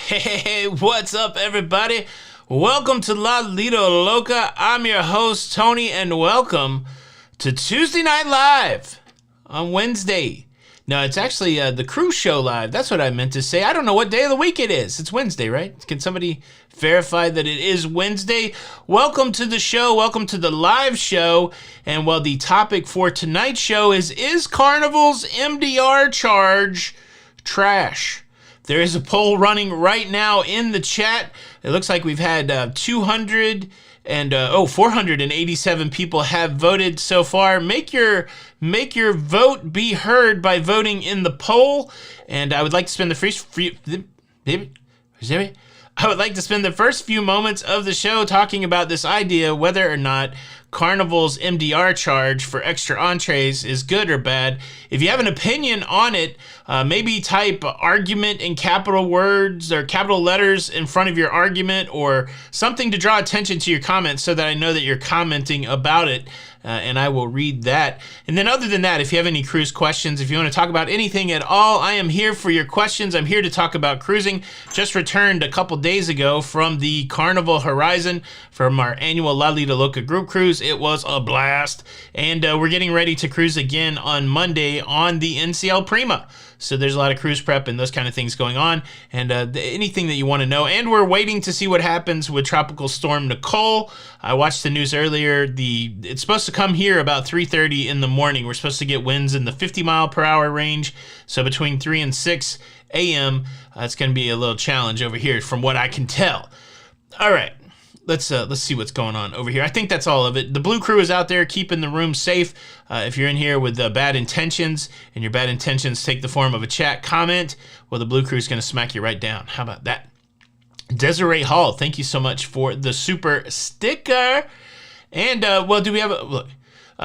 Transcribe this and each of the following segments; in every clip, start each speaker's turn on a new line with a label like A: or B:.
A: Hey, what's up, everybody? Welcome to La Lido Loca. I'm your host, Tony, and welcome to Tuesday Night Live on Wednesday. No, it's actually the cruise show live. That's what I meant to say. I don't know what day of the week it is. It's Wednesday, right? Can somebody verify that it is Wednesday? Welcome to the show. Welcome to the live show. And well, the topic for tonight's show is Carnival's MDR charge trash? There is a poll running right now in the chat. It looks like we've had 487 people have voted so far. Make your vote be heard by voting in the poll. And I would like to spend the first few moments of the show talking about this idea, whether or not Carnival's MDR charge for extra entrees is good or bad. If you have an opinion on it, maybe type argument in capital words or capital letters in front of your argument, or something to draw attention to your comments so that I know that you're commenting about it, and I will read that. And then other than that, if you have any cruise questions, if you want to talk about anything at all, I am here for your questions. I'm here to talk about cruising. Just returned a couple days ago from the Carnival Horizon from our annual La Lido Loca group cruise. It was a blast, and we're getting ready to cruise again on Monday on the NCL Prima. So there's a lot of cruise prep and those kind of things going on, and anything that you want to know. And we're waiting to see what happens with Tropical Storm Nicole. I watched the news earlier. It's supposed to come here about 3:30 in the morning. We're supposed to get winds in the 50-mile-per-hour range. So between 3 and 6 a.m., it's going to be a little challenge over here from what I can tell. All right. Let's see what's going on over here. I think that's all of it. The Blue Crew is out there keeping the room safe. If you're in here with bad intentions, and your bad intentions take the form of a chat comment, well, the Blue Crew is going to smack you right down. How about that? Desiree Hall, thank you so much for the super sticker. And, well, do we have look,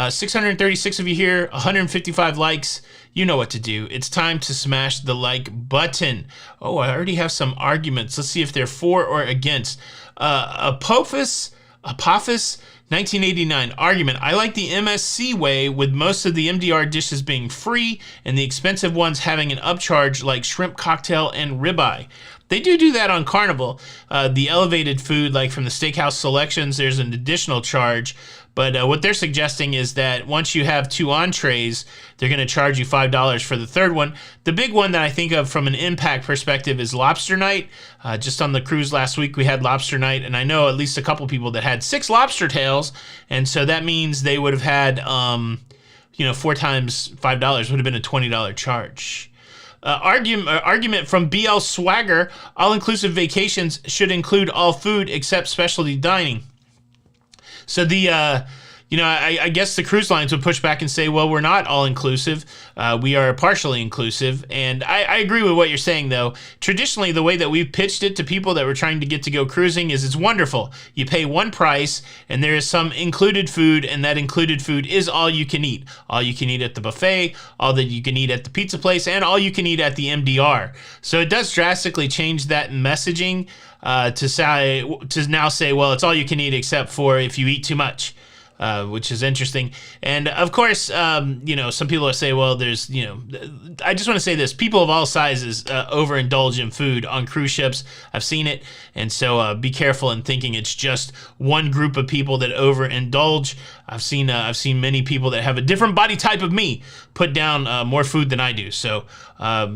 A: 636 of you here, 155 likes. You know what to do. It's time to smash the like button. Oh, I already have some arguments. Let's see if they're for or against. Apophis 1989 argument. I like the MSC way, with most of the MDR dishes being free and the expensive ones having an upcharge like shrimp cocktail and ribeye. They do that on Carnival. The elevated food, like from the steakhouse selections, there's an additional charge. But what they're suggesting is that once you have 2 entrees, they're going to charge you $5 for the third one. The big one that I think of from an impact perspective is lobster night. Just on the cruise last week, we had lobster night, and I know at least a couple people that had 6 lobster tails, and so that means they would have had, 4 times $5 would have been a $20 charge. Argument from BL Swagger: all-inclusive vacations should include all food except specialty dining. So I guess the cruise lines would push back and say, well, we're not all-inclusive. We are partially inclusive. And I agree with what you're saying, though. Traditionally, the way that we've pitched it to people that we're trying to get to go cruising is it's wonderful. You pay one price, and there is some included food, and that included food is all you can eat. All you can eat at the buffet, all that you can eat at the pizza place, and all you can eat at the MDR. So it does drastically change that messaging to now say, well, it's all you can eat except for if you eat too much. Which is interesting. And of course, some people will say, well, there's, I just want to say this: people of all sizes overindulge in food on cruise ships. I've seen it. And so be careful in thinking it's just one group of people that overindulge. I've seen many people that have a different body type of me put down more food than I do. So I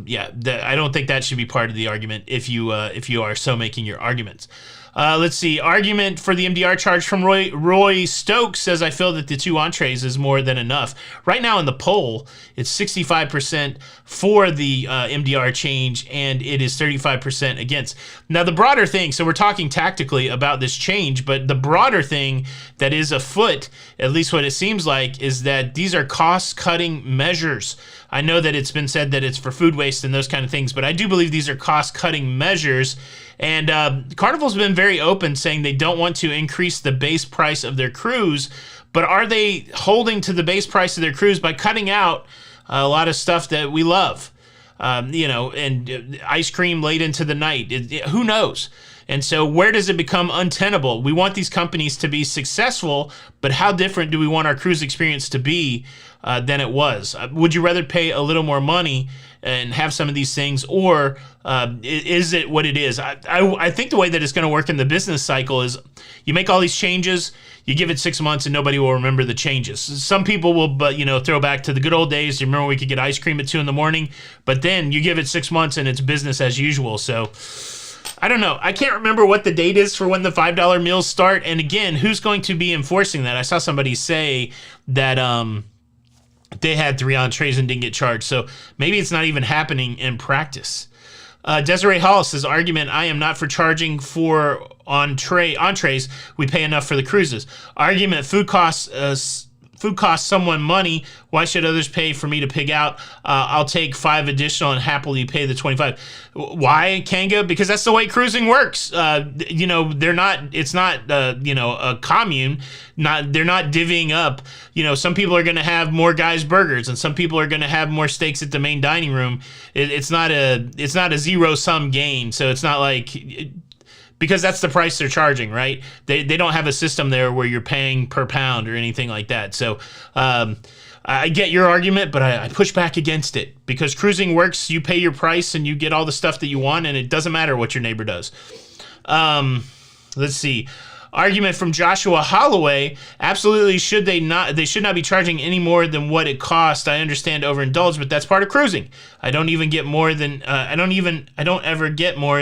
A: don't think that should be part of the argument if you are so making your arguments. Let's see. Argument for the MDR charge from Roy Stokes says, I feel that the 2 entrees is more than enough. Right now in the poll, it's 65% for the MDR change, and it is 35% against. Now, the broader thing, so we're talking tactically about this change, but the broader thing that is afoot, at least what it seems like, is that these are cost-cutting measures. I know that it's been said that it's for food waste and those kind of things, but I do believe these are cost-cutting measures. And Carnival's been very open, saying they don't want to increase the base price of their cruise, but are they holding to the base price of their cruise by cutting out a lot of stuff that we love? And ice cream late into the night. Who knows? And so where does it become untenable? We want these companies to be successful, but how different do we want our cruise experience to be than it was? Would you rather pay a little more money and have some of these things, or is it what it is? I think the way that it's going to work in the business cycle is you make all these changes, you give it 6 months, and nobody will remember the changes. Some people will, throw back to the good old days. You remember we could get ice cream at 2 a.m, but then you give it 6 months and it's business as usual. So I don't know. I can't remember what the date is for when the $5 meals start. And again, who's going to be enforcing that? I saw somebody say that they had 3 entrees and didn't get charged. So maybe it's not even happening in practice. Desiree Hall says, argument, I am not for charging for entrees. We pay enough for the cruises. Argument, food costs someone money. Why should others pay for me to pig out? I'll take 5 additional and happily pay the 25. Why, Kanga? Because that's the way cruising works. It's not a commune. They're not divvying up. Some people are going to have more guys' burgers, and some people are going to have more steaks at the main dining room. It's not a zero-sum game. So it's not like, because that's the price they're charging, right? They don't have a system there where you're paying per pound or anything like that. So I get your argument, but I push back against it, because cruising works. You pay your price and you get all the stuff that you want, and it doesn't matter what your neighbor does. Let's see. Argument from Joshua Holloway: absolutely, they should not be charging any more than what it costs. I understand overindulge, but that's part of cruising. I don't ever get more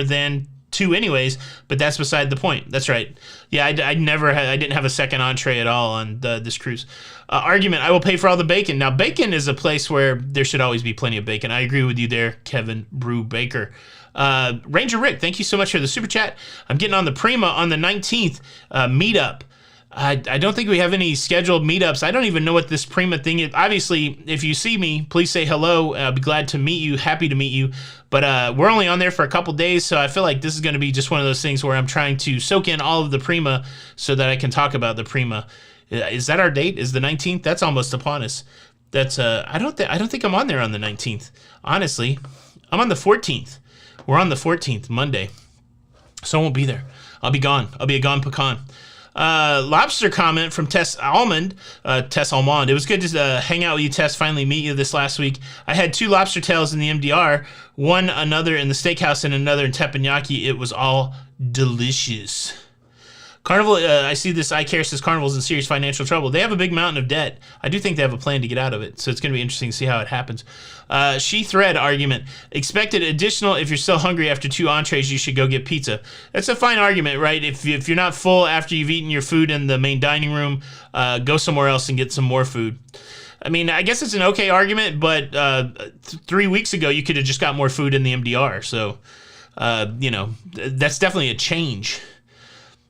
A: than 2 anyways, but that's beside the point. That's right. Yeah, I didn't have a second entree at all on this cruise. Argument, I will pay for all the bacon. Now, bacon is a place where there should always be plenty of bacon. I agree with you there, Kevin Brew Baker. Ranger Rick, thank you so much for the super chat. I'm getting on the Prima on the 19th meetup. I don't think we have any scheduled meetups. I don't even know what this Prima thing is. Obviously, if you see me, please say hello. I'll be glad to meet you, happy to meet you. But we're only on there for a couple days, so I feel like this is going to be just one of those things where I'm trying to soak in all of the Prima so that I can talk about the Prima. Is that our date? Is the 19th? That's almost upon us. That's I don't think I'm on there on the 19th. Honestly, I'm on the 14th. We're on the 14th, Monday. So I won't be there. I'll be gone. I'll be a gone pecan. Lobster comment from Tess Almond. It was good to hang out with you, Tess, finally meet you this last week. I had 2 lobster tails in the MDR, another in the steakhouse and another in teppanyaki. It was all delicious. Carnival, I see this eye care says Carnival's in serious financial trouble. They have a big mountain of debt. I do think they have a plan to get out of it, so it's going to be interesting to see how it happens. She Thread argument. Expected additional if you're still hungry after 2 entrees, you should go get pizza. That's a fine argument, right? If you're not full after you've eaten your food in the main dining room, go somewhere else and get some more food. I mean, I guess it's an okay argument, but 3 weeks ago, you could have just got more food in the MDR. So, that's definitely a change.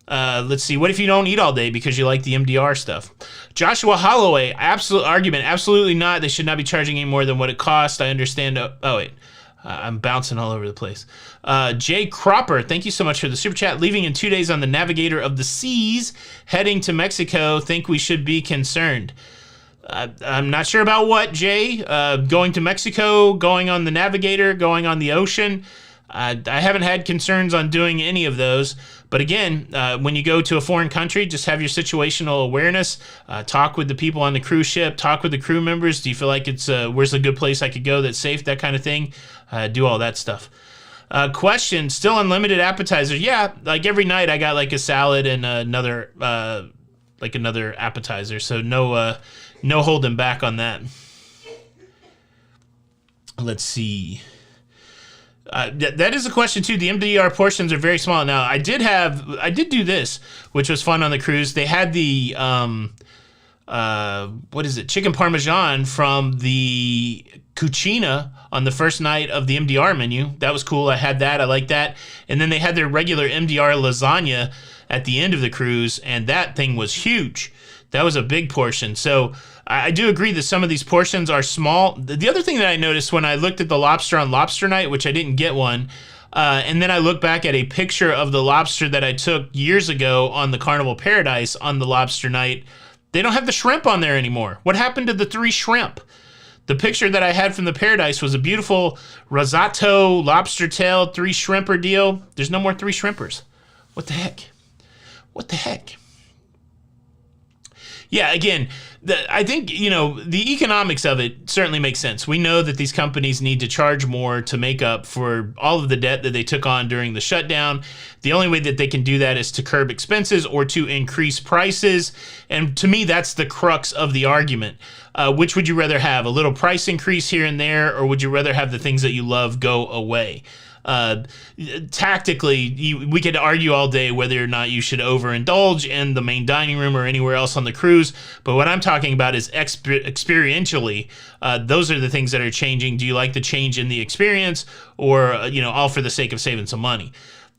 A: Let's see. What if you don't eat all day because you like the MDR stuff? Joshua Holloway, absolutely not. They should not be charging any more than what it costs. I understand. I'm bouncing all over the place. Jay Cropper, thank you so much for the super chat. Leaving in 2 days on the Navigator of the Seas, heading to Mexico. Think we should be concerned. I'm not sure about what, Jay. Going to Mexico, going on the Navigator, going on the ocean. I haven't had concerns on doing any of those. But again, when you go to a foreign country, just have your situational awareness. Talk with the people on the cruise ship. Talk with the crew members. Do you feel like it's where's a good place I could go that's safe? That kind of thing. Do all that stuff. Question, still unlimited appetizers? Yeah, like every night I got like a salad and another appetizer. So no holding back on that. Let's see. That is a question too. The MDR portions are very small. Now, I did do this, which was fun on the cruise. They had the chicken parmesan from the cucina on the first night of the MDR menu. That was cool. I had that. I like that. And then they had their regular MDR lasagna at the end of the cruise, and that thing was huge. That was a big portion. So I do agree that some of these portions are small. The other thing that I noticed when I looked at the lobster on lobster night, which I didn't get one, and then I look back at a picture of the lobster that I took years ago on the Carnival Paradise on the lobster night, they don't have the shrimp on there anymore. What happened to the 3 shrimp? The picture that I had from the Paradise was a beautiful risotto, lobster tail, 3 shrimper deal. There's no more 3 shrimpers. What the heck? What the heck? Yeah, again, I think, the economics of it certainly makes sense. We know that these companies need to charge more to make up for all of the debt that they took on during the shutdown. The only way that they can do that is to curb expenses or to increase prices. And to me, that's the crux of the argument. Which would you rather have? A little price increase here and there, or would you rather have the things that you love go away? Tactically, we could argue all day whether or not you should overindulge in the main dining room or anywhere else on the cruise. But what I'm talking about is experientially. Those are the things that are changing. Do you like the change in the experience, or all for the sake of saving some money?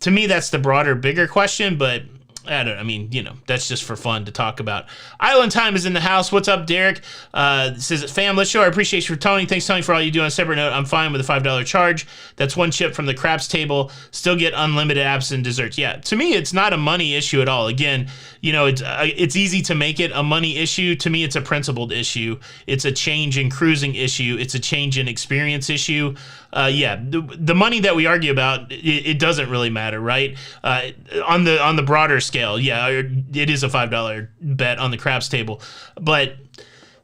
A: To me, that's the broader, bigger question. But that's just for fun to talk about. Island Time is in the house. What's up, Derek? Says, fam, let's show our appreciation for Tony. Thanks, Tony, for all you do. On a separate note, I'm fine with a $5 charge. That's 1 chip from the craps table. Still get unlimited apps and desserts. Yeah, to me, it's not a money issue at all. Again, it's easy to make it a money issue. To me, it's a principled issue. It's a change in cruising issue. It's a change in experience issue. The money that we argue about, it doesn't really matter, right? On the broader scale, yeah, it is a $5 bet on the craps table, but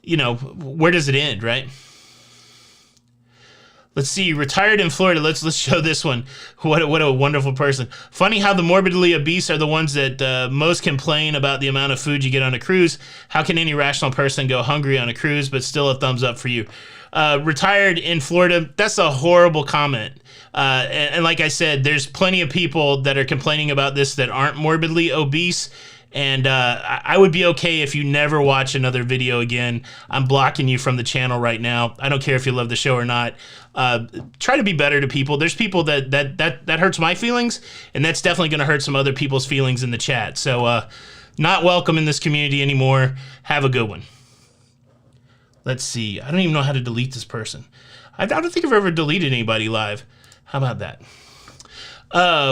A: where does it end, right? Let's see, retired in Florida. Let's show this one. What a wonderful person. Funny how the morbidly obese are the ones that most complain about the amount of food you get on a cruise. How can any rational person go hungry on a cruise, but still a thumbs up for you? Retired in Florida, that's a horrible comment. And like I said, there's plenty of people that are complaining about this that aren't morbidly obese. And I would be okay if you never watch another video again. I'm blocking you from the channel right now. I don't care if you love the show or not. Try to be better to people. There's people that hurts my feelings, and that's definitely going to hurt some other people's feelings in the chat. So not welcome in this community anymore. Have a good one. Let's see. I don't even know how to delete this person. I don't think I've ever deleted anybody live. How about that?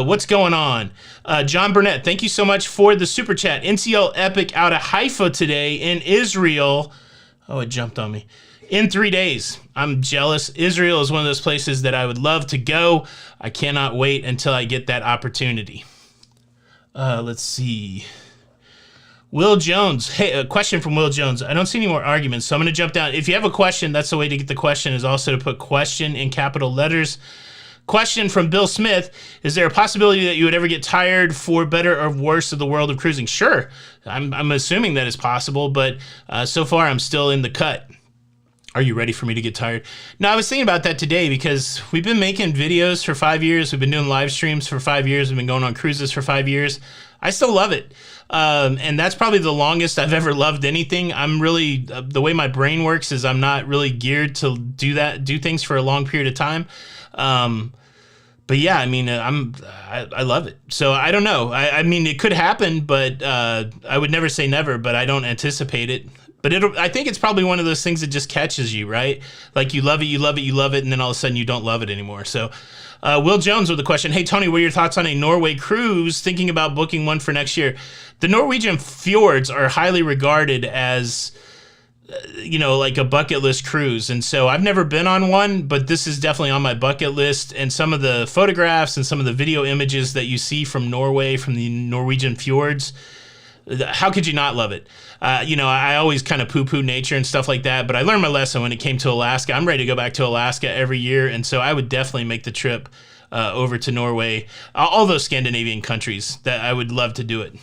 A: What's going on? John Burnett, thank you so much for the super chat. NCL Epic out of Haifa today in Israel. Oh, it jumped on me. In 3 days. I'm jealous. Israel is one of those places that I would love to go. I cannot wait until I get that opportunity. Let's see. Will Jones. Hey, a question from Will Jones. I don't see any more arguments, so I'm going to jump down. If you have a question, that's the way to get the question, is also to put question in capital letters. Question from Bill Smith: is there a possibility that you would ever get tired, for better or worse, of the world of cruising? Sure, I'm assuming that is possible, but so far I'm still in the cut. Are you ready for me to get tired? No, I was thinking about that today because we've been making videos for 5 years. We've been doing live streams for 5 years. We've been going on cruises for 5 years. I still love it. And that's probably the longest I've ever loved anything. I'm really, the way my brain works is I'm not really geared to do things for a long period of time. But yeah, I mean, I love it. So I don't know. I mean, it could happen, but I would never say never, but I don't anticipate it. But I think it's probably one of those things that just catches you, right? Like you love it, you love it, you love it, and then all of a sudden you don't love it anymore. So Will Jones with a question. Hey, Tony, what are your thoughts on a Norway cruise? Thinking about booking one for next year. The Norwegian fjords are highly regarded as, like a bucket list cruise. And so I've never been on one, but this is definitely on my bucket list. And some of the photographs and some of the video images that you see from Norway, from the Norwegian fjords, how could you not love it? I always kind of poo-poo nature and stuff like that, but I learned my lesson when it came to Alaska. I'm ready to go back to Alaska every year, and so I would definitely make the trip over to Norway, all those Scandinavian countries. That I would love to do it.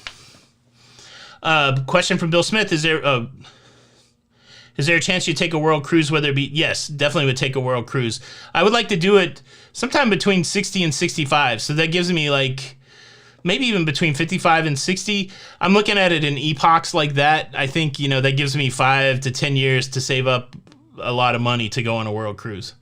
A: Question from Bill Smith: Is there a chance you take a world cruise? Whether it be yes, definitely would take a world cruise. I would like to do it sometime between 60 and 65, so that gives me maybe even between 55 and 60. I'm looking at it in epochs like that. I think, that gives me 5 to 10 years to save up a lot of money to go on a world cruise.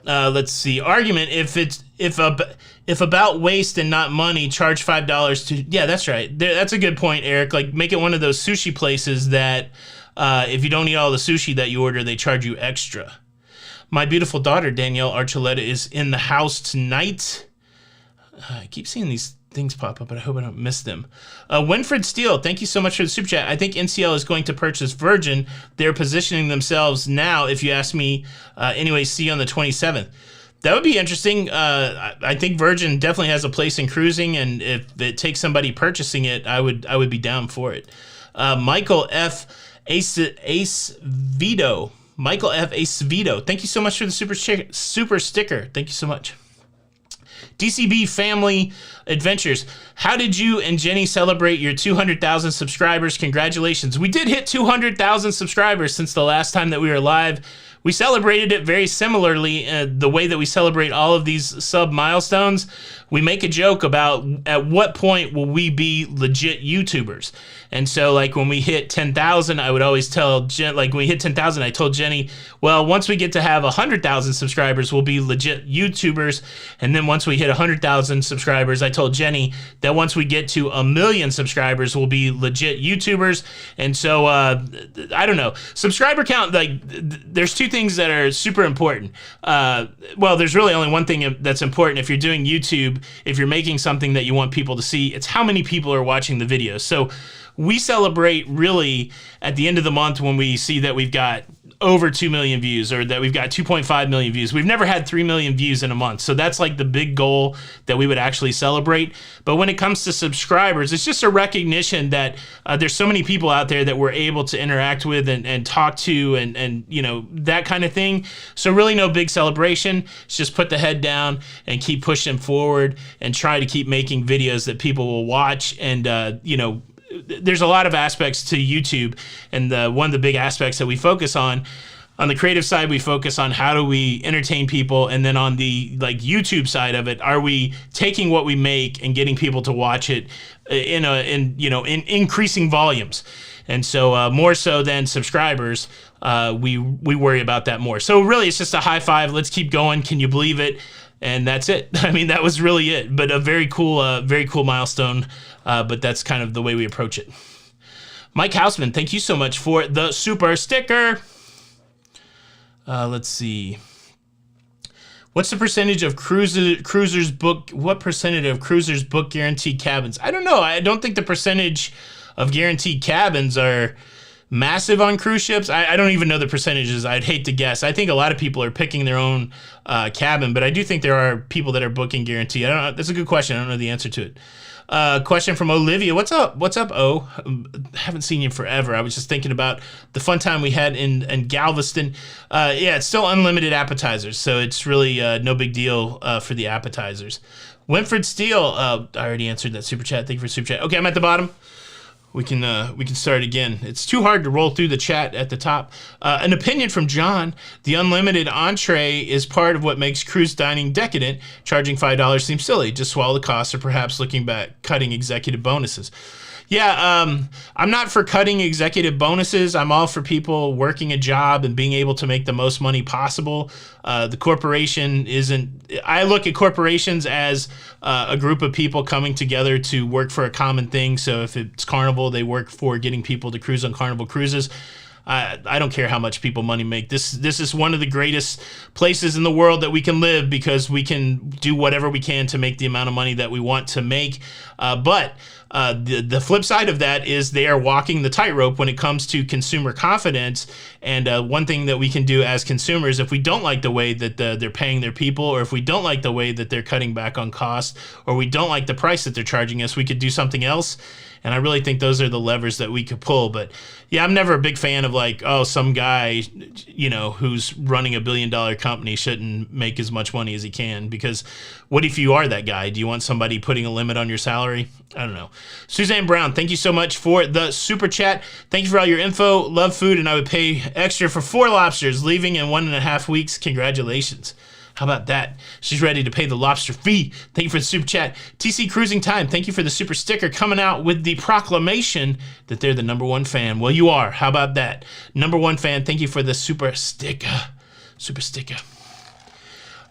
A: Let's see. Argument: if about waste and not money, charge $5 to. Yeah, that's right. That's a good point, Eric. Like, make it one of those sushi places that if you don't eat all the sushi that you order, they charge you extra. My beautiful daughter, Danielle Archuleta, is in the house tonight. I keep seeing these things pop up, but I hope I don't miss them. Winfred Steele, thank you so much for the super chat. I think NCL is going to purchase Virgin. They're positioning themselves now, if you ask me. Anyway, see you on the 27th. That would be interesting. I think Virgin definitely has a place in cruising, and if it takes somebody purchasing it, I would be down for it. Michael F. Ace Vito. Michael F. Ace Vito, thank you so much for the super sticker. Thank you so much. DCB Family Adventures. How did you and Jenny celebrate your 200,000 subscribers? Congratulations. We did hit 200,000 subscribers since the last time that we were live. We celebrated it very similarly, the way that we celebrate all of these sub milestones. We make a joke about at what point will we be legit YouTubers. And so, when we hit 10,000, I would always tell when we hit 10,000, I told Jenny, well, once we get to have 100,000 subscribers, we'll be legit YouTubers. And then once we hit 100,000 subscribers, I told Jenny that once we get to 1 million subscribers, we'll be legit YouTubers. And so, I don't know. Subscriber count, there's two things that are super important. Well, there's really only one thing that's important if you're doing YouTube, if you're making something that you want people to see. It's how many people are watching the videos. So we celebrate really at the end of the month when we see that we've got over 2 million views, or that we've got 2.5 million views. We've never had 3 million views in a month. So that's the big goal that we would actually celebrate. But when it comes to subscribers, it's just a recognition that there's so many people out there that we're able to interact with and talk to and that kind of thing. So really no big celebration. It's just put the head down and keep pushing forward and try to keep making videos that people will watch. And, there's a lot of aspects to YouTube, and one of the big aspects that we focus on the creative side, we focus on how do we entertain people, and then on the YouTube side of it, are we taking what we make and getting people to watch it in increasing volumes. And so more so than subscribers, we worry about that more. So really, it's just a high five. Let's keep going. Can you believe it? And that's it. I mean, that was really it. But a very cool milestone. But that's kind of the way we approach it. Mike Hausman, thank you so much for the super sticker. Let's see. What's the percentage of cruisers book? What percentage of cruisers book guaranteed cabins? I don't know. I don't think the percentage of guaranteed cabins are massive on cruise ships. I don't even know the percentages. I'd hate to guess. I think a lot of people are picking their own cabin, but I do think there are people that are booking guarantee. I don't know. That's a good question. I don't know the answer to it. Question from Olivia. What's up? What's up, O? Haven't seen you forever. I was just thinking about the fun time we had in Galveston. Yeah, it's still unlimited appetizers, so it's really no big deal for the appetizers. Winfred Steele. I already answered that super chat. Thank you for super chat. Okay, I'm at the bottom. We can start again. It's too hard to roll through the chat at the top. An opinion from John. The unlimited entree is part of what makes cruise dining decadent. Charging $5 seems silly. Just swallow the cost, or perhaps looking back, cutting executive bonuses. Yeah, I'm not for cutting executive bonuses. I'm all for people working a job and being able to make the most money possible. The corporation isn't... I look at corporations as a group of people coming together to work for a common thing. So if it's Carnival, they work for getting people to cruise on Carnival cruises. I don't care how much people money make. This is one of the greatest places in the world that we can live, because we can do whatever we can to make the amount of money that we want to make. But the flip side of that is they are walking the tightrope when it comes to consumer confidence. And one thing that we can do as consumers, if we don't like the way that they're paying their people, or if we don't like the way that they're cutting back on costs, or we don't like the price that they're charging us, we could do something else. And I really think those are the levers that we could pull. But yeah, I'm never a big fan of like, oh, some guy, who's running $1 billion company shouldn't make as much money as he can. Because what if you are that guy? Do you want somebody putting a limit on your salary? I don't know. Suzanne Brown, thank you so much for the super chat. Thank you for all your info. Love food, and I would pay extra for 4 lobsters, leaving in 1.5 weeks. Congratulations. How about that? She's ready to pay the lobster fee. Thank you for the super chat. TC Cruising Time, thank you for the super sticker, coming out with the proclamation that they're the #1 fan. Well, you are. How about that? #1 fan, thank you for the super sticker. Super sticker.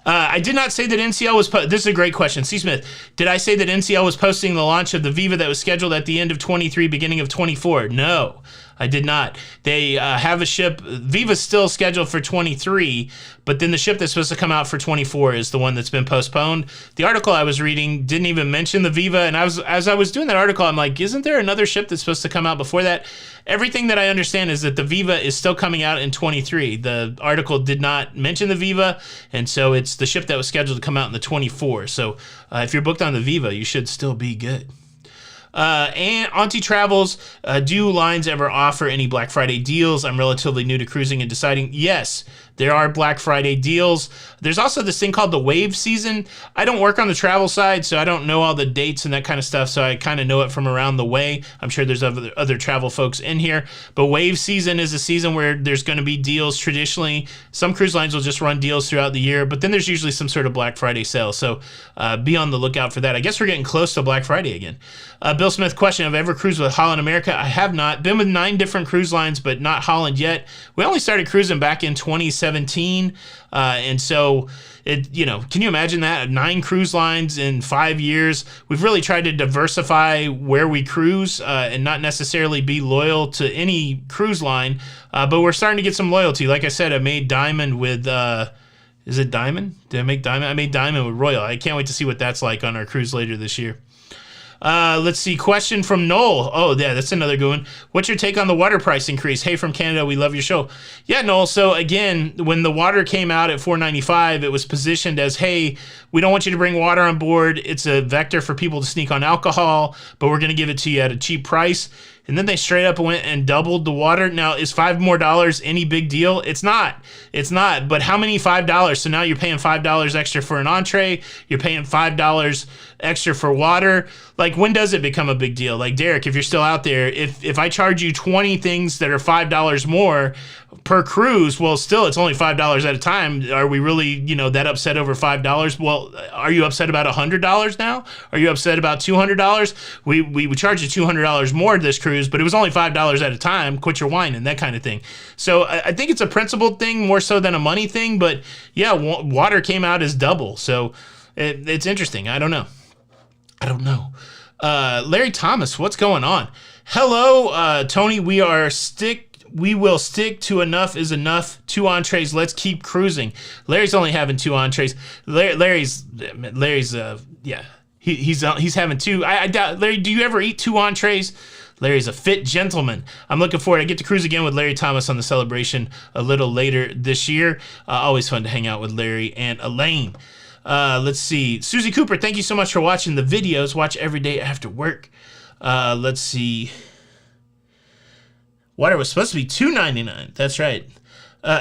A: I did not say that NCL was... This is a great question. C. Smith, did I say that NCL was posting the launch of the Viva that was scheduled at the end of 23, beginning of 24? No, I did not. They have a ship. Viva's still scheduled for 23, but then the ship that's supposed to come out for 24 is the one that's been postponed. The article I was reading didn't even mention the Viva, and as I was doing that article, I'm like, isn't there another ship that's supposed to come out before that? Everything that I understand is that the Viva is still coming out in 23. The article did not mention the Viva, and so it's the ship that was scheduled to come out in the 24. So if you're booked on the Viva, you should still be good. And Auntie Travels, do lines ever offer any Black Friday deals? I'm relatively new to cruising and deciding. Yes, there are Black Friday deals. There's also this thing called the wave season. I don't work on the travel side, so I don't know all the dates and that kind of stuff, so I kind of know it from around the way. I'm sure there's other travel folks in here. But wave season is a season where there's going to be deals traditionally. Some cruise lines will just run deals throughout the year, but then there's usually some sort of Black Friday sale. So be on the lookout for that. I guess we're getting close to Black Friday again. Bill Smith, question, have I ever cruised with Holland America? I have not. Been with 9 different cruise lines, but not Holland yet. We only started cruising back in 2017. And so, can you imagine that? 9 cruise lines in 5 years. We've really tried to diversify where we cruise and not necessarily be loyal to any cruise line. But we're starting to get some loyalty. Like I said, I made Diamond with... is it Diamond? Did I make Diamond? I made Diamond with Royal. I can't wait to see what that's like on our cruise later this year. Let's see. Question from Noel. Oh, yeah, that's another good one. What's your take on the water price increase? Hey, from Canada, we love your show. Yeah, Noel. So again, when the water came out at $4.95, it was positioned as, hey, we don't want you to bring water on board. It's a vector for people to sneak on alcohol, but we're going to give it to you at a cheap price. And then they straight up went and doubled the water. Now, is $5 more any big deal? It's not. It's not. But how many $5? So now you're paying $5 extra for an entree. You're paying $5 extra for water. Like, when does it become a big deal? Like, Derek, if you're still out there, if I charge you 20 things that are $5 more per cruise, well, still, it's only $5 at a time. Are we really, that upset over $5? Well, are you upset about $100 now? Are you upset about $200? We charge you $200 more this cruise, but it was only $5 at a time. Quit your whining, that kind of thing. So I think it's a principled thing more so than a money thing. But yeah, water came out as double. So it's interesting. I don't know. Larry Thomas, what's going on? Hello, Tony. We will stick to enough is enough. 2 entrees. Let's keep cruising. Larry's only having 2 entrees. Larry's yeah. He's having 2. I doubt. Larry, do you ever eat 2 entrees? Larry's a fit gentleman. I'm looking forward. I get to cruise again with Larry Thomas on the celebration a little later this year. Always fun to hang out with Larry and Elaine. Let's see. Susie Cooper, thank you so much for watching the videos. Watch every day after work. Let's see. Water was supposed to be $2.99. That's right.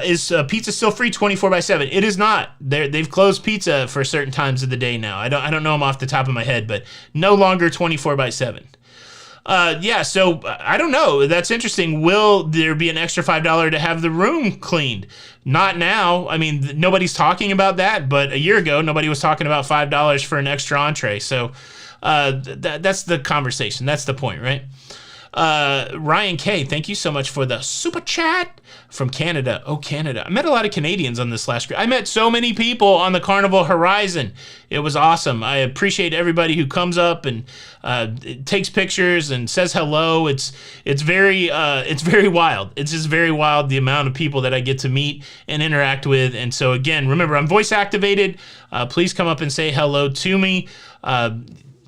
A: Is pizza still free 24/7? It is not. They've closed pizza for certain times of the day now. I don't know them off the top of my head, but no longer 24/7. Yeah, so I don't know. That's interesting. Will there be an extra $5 to have the room cleaned? Not now. I mean, nobody's talking about that, but a year ago, nobody was talking about $5 for an extra entree. So that's the conversation. That's the point, right? Ryan K, thank you so much for the super chat from Canada. Oh, Canada. I met a lot of Canadians on this last group. I met so many people on the Carnival Horizon. It was awesome. I appreciate everybody who comes up and takes pictures and says hello. It's very wild. It's just very wild, the amount of people that I get to meet and interact with. And so again, remember, I'm voice activated. Please come up and say hello to me.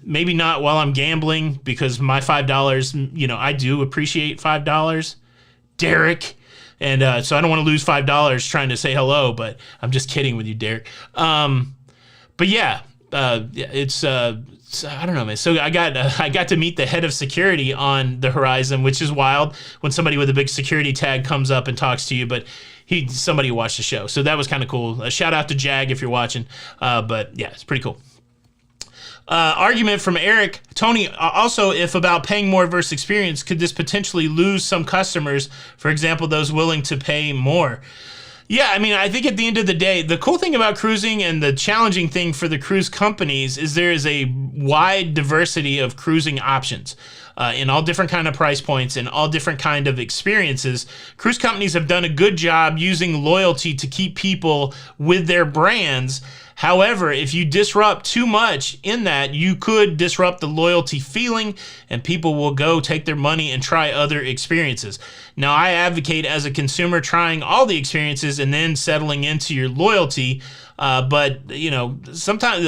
A: Maybe not while I'm gambling, because my $5, you know, I do appreciate $5, Derek. And so I don't want to lose $5 trying to say hello, but I'm just kidding with you, Derek. But yeah, it's I don't know, man. So I got to meet the head of security on the Horizon, which is wild when somebody with a big security tag comes up and talks to you, but somebody watched the show. So that was kind of cool. A shout out to Jag if you're watching. But yeah, it's pretty cool. Argument from Eric. Tony, also, if about paying more versus experience, could this potentially lose some customers, for example, those willing to pay more? Yeah, I mean, I think at the end of the day, the cool thing about cruising and the challenging thing for the cruise companies is there is a wide diversity of cruising options. In all different kind of price points and all different kind of experiences. Cruise companies have done a good job using loyalty to keep people with their brands. However, if you disrupt too much in that, you could disrupt the loyalty feeling and people will go take their money and try other experiences. Now, I advocate as a consumer trying all the experiences and then settling into your loyalty. But, you know, sometimes,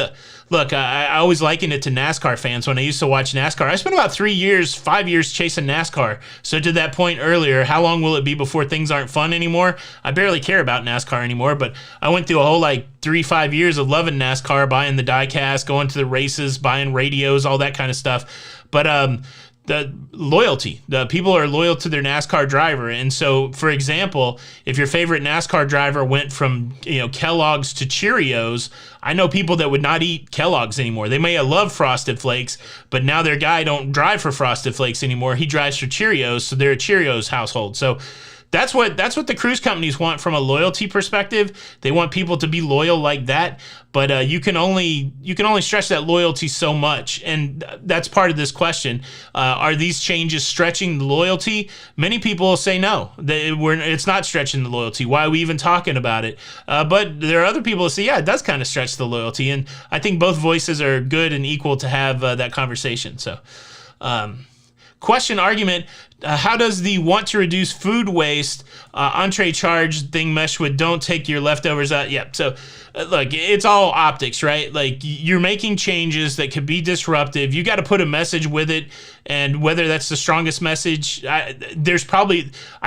A: look, I always liken it to NASCAR fans. When I used to watch NASCAR, I spent about 5 years chasing NASCAR. So to that point earlier, how long will it be before things aren't fun anymore? I barely care about NASCAR anymore, but I went through a whole 3-5 years of loving NASCAR, buying the diecast, going to the races, buying radios, all that kind of stuff. But the loyalty, the people are loyal to their NASCAR driver. And so, for example, if your favorite NASCAR driver went from Kellogg's to Cheerios, I know people that would not eat Kellogg's anymore. They may have loved Frosted Flakes, but now their guy don't drive for Frosted Flakes anymore. He drives for Cheerios, so they're a Cheerios household. So that's what the cruise companies want from a loyalty perspective. They want people to be loyal like that, but you can only stretch that loyalty so much, and that's part of this question. Are these changes stretching the loyalty? Many people will say no, it's not stretching the loyalty. Why are we even talking about it? But there are other people who say, yeah, it does kind of stretch the loyalty, and I think both voices are good and equal to have that conversation. So, question, argument. How does the want to reduce food waste entree charge thing mesh with don't take your leftovers out? Yeah, so look, it's all optics, right? Like, you're making changes that could be disruptive. You got to put a message with it, and whether that's the strongest message, I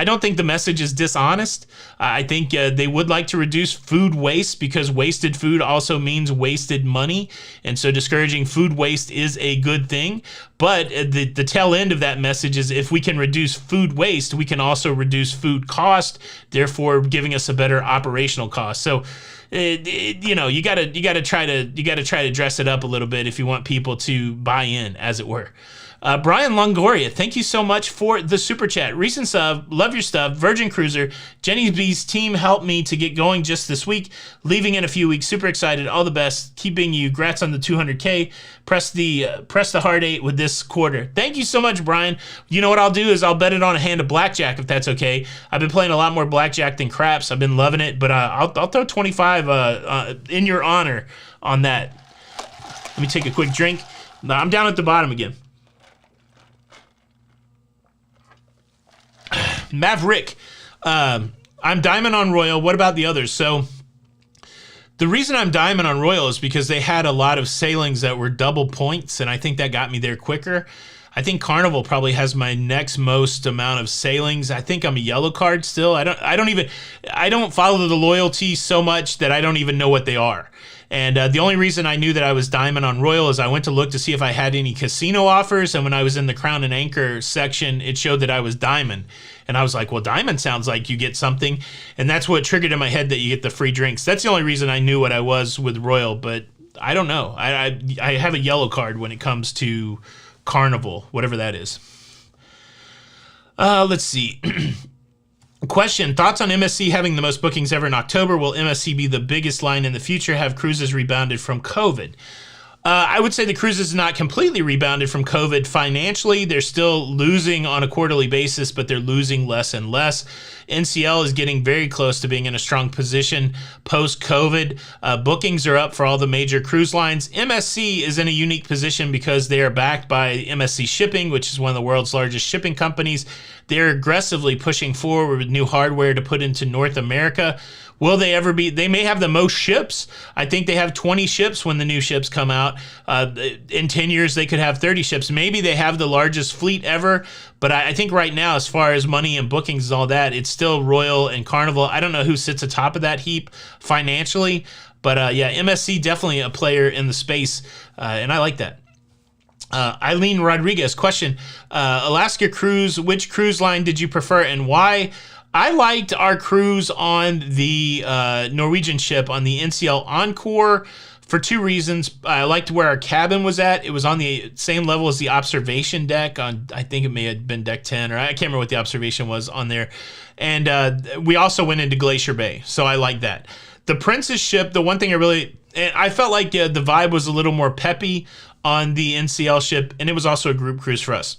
A: don't think the message is dishonest. I think they would like to reduce food waste, because wasted food also means wasted money, and so discouraging food waste is a good thing. But the tail end of that message is, if we can reduce food waste, we can also reduce food cost, therefore giving us a better operational cost. So, you gotta try to dress it up a little bit if you want people to buy in, as it were. Brian Longoria, thank you so much for the super chat. Recent sub, love your stuff. Virgin Cruiser, Jenny B's team helped me to get going just this week, leaving in a few weeks. Super excited. All the best. Keep being you. Grats on the 200K. Press the hard 8 with this quarter. Thank you so much, Brian. You know what I'll do is I'll bet it on a hand of blackjack, if that's okay. I've been playing a lot more blackjack than craps. I've been loving it, but I'll throw 25 in your honor on that. Let me take a quick drink. I'm down at the bottom again. Maverick, I'm Diamond on Royal. What about the others? So the reason I'm Diamond on Royal is because they had a lot of sailings that were double points, and I think that got me there quicker. I think Carnival probably has my next most amount of sailings. I think I'm a yellow card still. I don't follow the loyalty so much that I don't even know what they are. And the only reason I knew that I was Diamond on Royal is I went to look to see if I had any casino offers, and when I was in the Crown and Anchor section, it showed that I was Diamond. And I was like, well, Diamond sounds like you get something. And that's what triggered in my head that you get the free drinks. That's the only reason I knew what I was with Royal, but I don't know. I have a yellow card when it comes to Carnival, whatever that is. Let's see. Question, thoughts on MSC having the most bookings ever in October? Will MSC be the biggest line in the future? Have cruises rebounded from COVID? I would say the cruises not completely rebounded from COVID financially. They're still losing on a quarterly basis, but they're losing less and less. NCL is getting very close to being in a strong position post-COVID. Bookings are up for all the major cruise lines. MSC is in a unique position because they are backed by MSC Shipping, which is one of the world's largest shipping companies. They're aggressively pushing forward with new hardware to put into North America. Will they ever be? They may have the most ships. I think they have 20 ships when the new ships come out. In 10 years, they could have 30 ships. Maybe they have the largest fleet ever. But I think right now, as far as money and bookings and all that, it's still Royal and Carnival. I don't know who sits atop of that heap financially. But yeah, MSC definitely a player in the space. And I like that. Eileen Rodriguez, question, Alaska cruise, which cruise line did you prefer and why? I liked our cruise on the Norwegian ship on the NCL Encore for two reasons. I liked where our cabin was at. It was on the same level as the observation deck on, I think it may have been deck 10, or I can't remember what the observation was on there. And we also went into Glacier Bay, so I like that. The Princess ship, the one thing I felt like the vibe was a little more peppy on the NCL ship, and it was also a group cruise for us.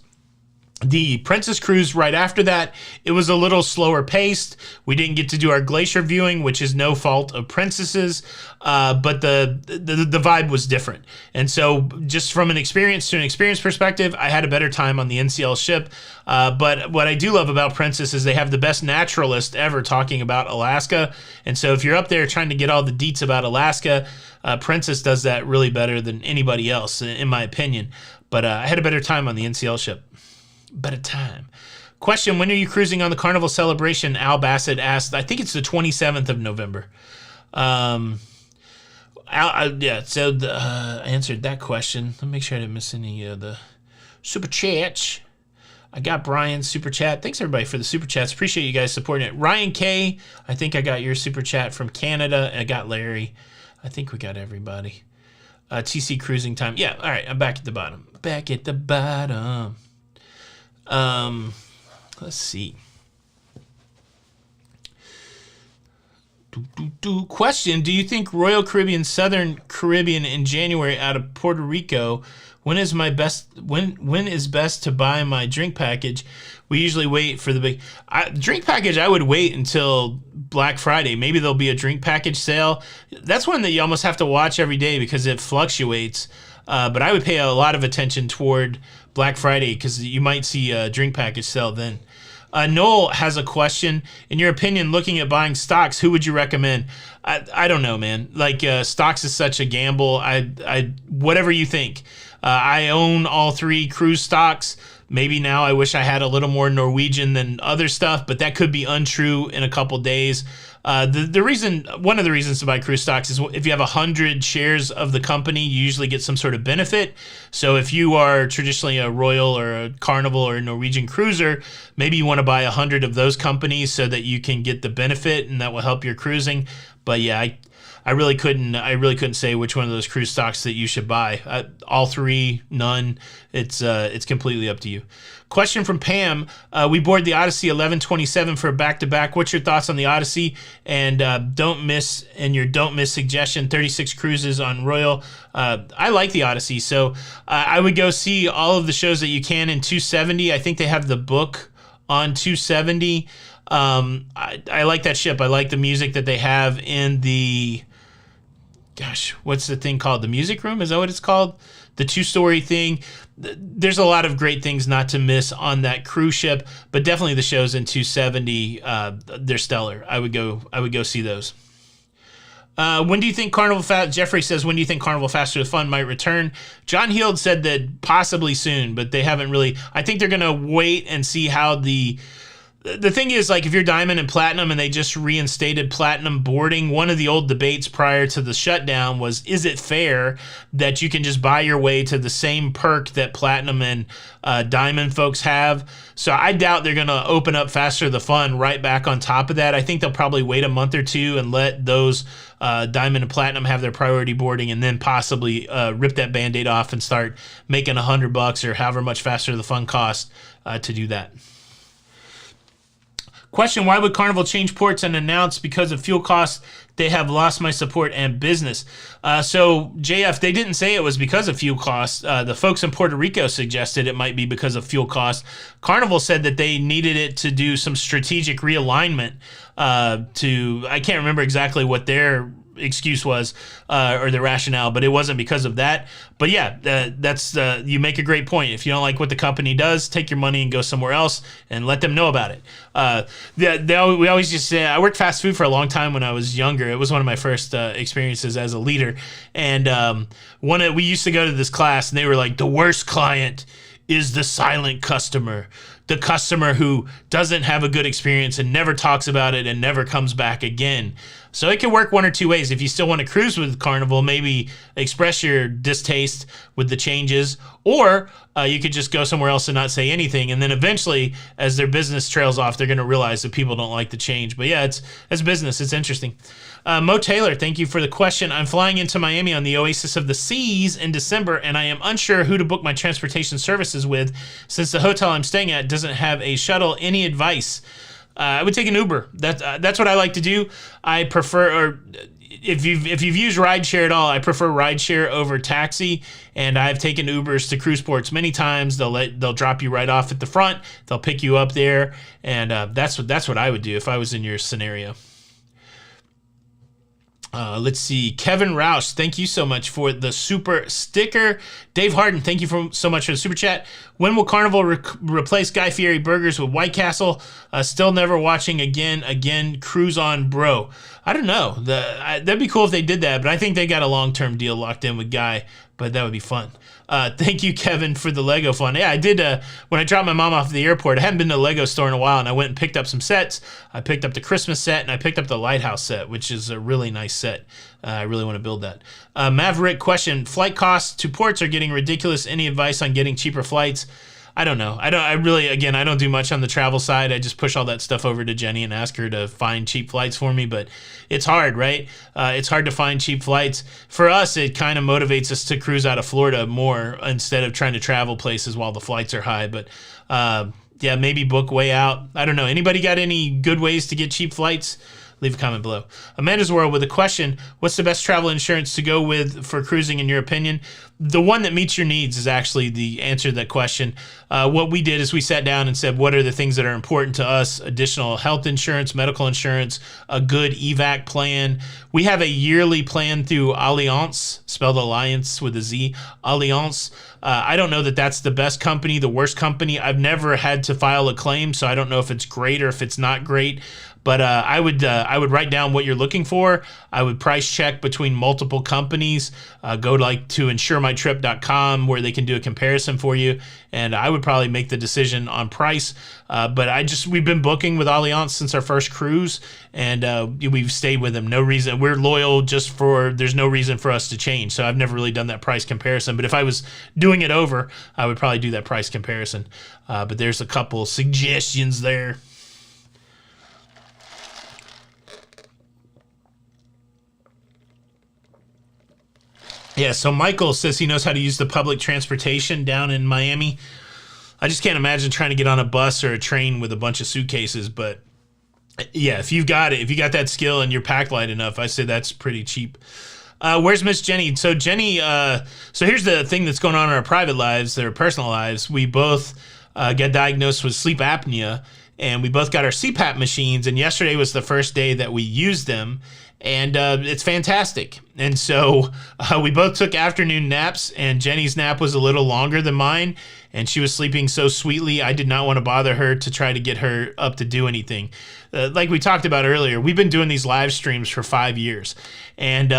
A: The Princess cruise right after that, it was a little slower paced. We didn't get to do our glacier viewing, which is no fault of Princess's, but the vibe was different. And so just from an experience to an experience perspective, I had a better time on the NCL ship. But what I do love about Princess is they have the best naturalist ever talking about Alaska. And so if you're up there trying to get all the deets about Alaska, Princess does that really better than anybody else, in my opinion. But I had a better time on the NCL ship. Better time. Question, when are you cruising on the Carnival Celebration? Al Bassett asked. I think it's the 27th of November. I answered that question. Let me make sure I didn't miss any of the super chats. I got Brian's super chat. Thanks, everybody, for the super chats. Appreciate you guys supporting it. Ryan K, I think I got your super chat from Canada. I got Larry. I think we got everybody. TC cruising time. Yeah, all right, I'm back at the bottom. Back at the bottom. Let's see. Question, do you think Royal Caribbean, Southern Caribbean in January out of Puerto Rico, when is best to buy my drink package? We usually wait for the big drink package. I would wait until Black Friday. Maybe there'll be a drink package sale. That's one that you almost have to watch every day because it fluctuates. But I would pay a lot of attention toward Black Friday because you might see a drink package sale then. Noel has a question. In your opinion, looking at buying stocks, who would you recommend? I don't know, man. Like stocks is such a gamble. Whatever you think. I own all three cruise stocks. Maybe now I wish I had a little more Norwegian than other stuff, but that could be untrue in a couple days. One of the reasons to buy cruise stocks is if you have 100 shares of the company, you usually get some sort of benefit. So if you are traditionally a Royal or a Carnival or a Norwegian cruiser, maybe you want to buy 100 of those companies so that you can get the benefit and that will help your cruising. But yeah, I really couldn't say which one of those cruise stocks that you should buy. All three, none. It's completely up to you. Question from Pam. We board the Odyssey 1127 for a back-to-back. What's your thoughts on the Odyssey? And don't miss suggestion, 36 cruises on Royal. I like the Odyssey, so I would go see all of the shows that you can in 270. I think they have the book on 270. I like that ship. I like the music that they have in the... Gosh, what's the thing called? The music room? Is that what it's called? The two-story thing. There's a lot of great things not to miss on that cruise ship, but definitely the shows in 270, they're stellar. I would go see those. When do you think Carnival Jeffrey says, when do you think Carnival Faster to Fun might return? John Heald said that possibly soon, but they haven't really. I think they're going to wait and see how the the thing is, like, if you're Diamond and Platinum and they just reinstated Platinum boarding, one of the old debates prior to the shutdown was, is it fair that you can just buy your way to the same perk that Platinum and Diamond folks have? So I doubt they're going to open up Faster the Fun right back on top of that. I think they'll probably wait a month or two and let those Diamond and Platinum have their priority boarding, and then possibly rip that Band-Aid off and start making $100 or however much Faster the Fun costs to do that. Question, why would Carnival change ports and announce because of fuel costs they have lost my support and business? So, JF, they didn't say it was because of fuel costs. The folks in Puerto Rico suggested it might be because of fuel costs. Carnival said that they needed it to do some strategic realignment I can't remember exactly what their excuse was or the rationale, but it wasn't because of that. But yeah, that's you make a great point. If you don't like what the company does, take your money and go somewhere else and let them know about it. We always just say, I worked fast food for a long time when I was younger. It was one of my first experiences as a leader, and we used to go to this class, and they were like, the worst client is the silent customer. The customer who doesn't have a good experience and never talks about it and never comes back again. So it can work one or two ways. If you still want to cruise with Carnival, maybe express your distaste with the changes, or you could just go somewhere else and not say anything. And then eventually, as their business trails off, they're going to realize that people don't like the change. But yeah, it's business. It's interesting. Mo Taylor, thank you for the question. I'm flying into Miami on the Oasis of the Seas in December, and I am unsure who to book my transportation services with since the hotel I'm staying at doesn't have a shuttle. Any advice? I would take an Uber. That's what I like to do. I prefer, or if you've used rideshare at all, I prefer rideshare over taxi. And I've taken Ubers to cruise ports many times. They'll drop you right off at the front. They'll pick you up there, and that's what I would do if I was in your scenario. Let's see. Kevin Roush, thank you so much for the super sticker. Dave Harden, thank you so much for the super chat. When will Carnival replace Guy Fieri burgers with White Castle? Still never watching again. Cruise on, bro. I don't know. That'd be cool if they did that, but I think they got a long-term deal locked in with Guy, but that would be fun. Thank you, Kevin, for the Lego fun. Yeah, I did. When I dropped my mom off at the airport, I hadn't been to a Lego store in a while, and I went and picked up some sets. I picked up the Christmas set, and I picked up the Lighthouse set, which is a really nice set. I really want to build that. Maverick question, flight costs to ports are getting ridiculous. Any advice on getting cheaper flights? I don't know. I don't do much on the travel side. I just push all that stuff over to Jenny and ask her to find cheap flights for me, but it's hard, right? It's hard to find cheap flights. For us, it kind of motivates us to cruise out of Florida more instead of trying to travel places while the flights are high, but yeah, maybe book way out. I don't know. Anybody got any good ways to get cheap flights? Leave a comment below. Amanda's World with a question, what's the best travel insurance to go with for cruising in your opinion? The one that meets your needs is actually the answer to that question. What we did is we sat down and said, what are the things that are important to us? Additional health insurance, medical insurance, a good evac plan. We have a yearly plan through Allianz, spelled Alliance with a Z, Allianz. I don't know that that's the best company, the worst company. I've never had to file a claim, so I don't know if it's great or if it's not great. But I would write down what you're looking for. I would price check between multiple companies. Go to insuremytrip.com where they can do a comparison for you. And I would probably make the decision on price. But we've been booking with Allianz since our first cruise, and we've stayed with them. No reason. We're loyal there's no reason for us to change. So I've never really done that price comparison. But if I was doing it over, I would probably do that price comparison. But there's a couple suggestions there. Yeah, so Michael says he knows how to use the public transportation down in Miami. I just can't imagine trying to get on a bus or a train with a bunch of suitcases, but yeah, if you've got it, if you got that skill and you're packed light enough, I say that's pretty cheap. Where's Miss Jenny? So Jenny, so here's the thing that's going on in our private lives, their personal lives. We both got diagnosed with sleep apnea, and we both got our CPAP machines, and yesterday was the first day that we used them. And it's fantastic. And so we both took afternoon naps, and Jenny's nap was a little longer than mine, and she was sleeping so sweetly, I did not want to bother her to try to get her up to do anything. Like we talked about earlier, we've been doing these live streams for 5 years. And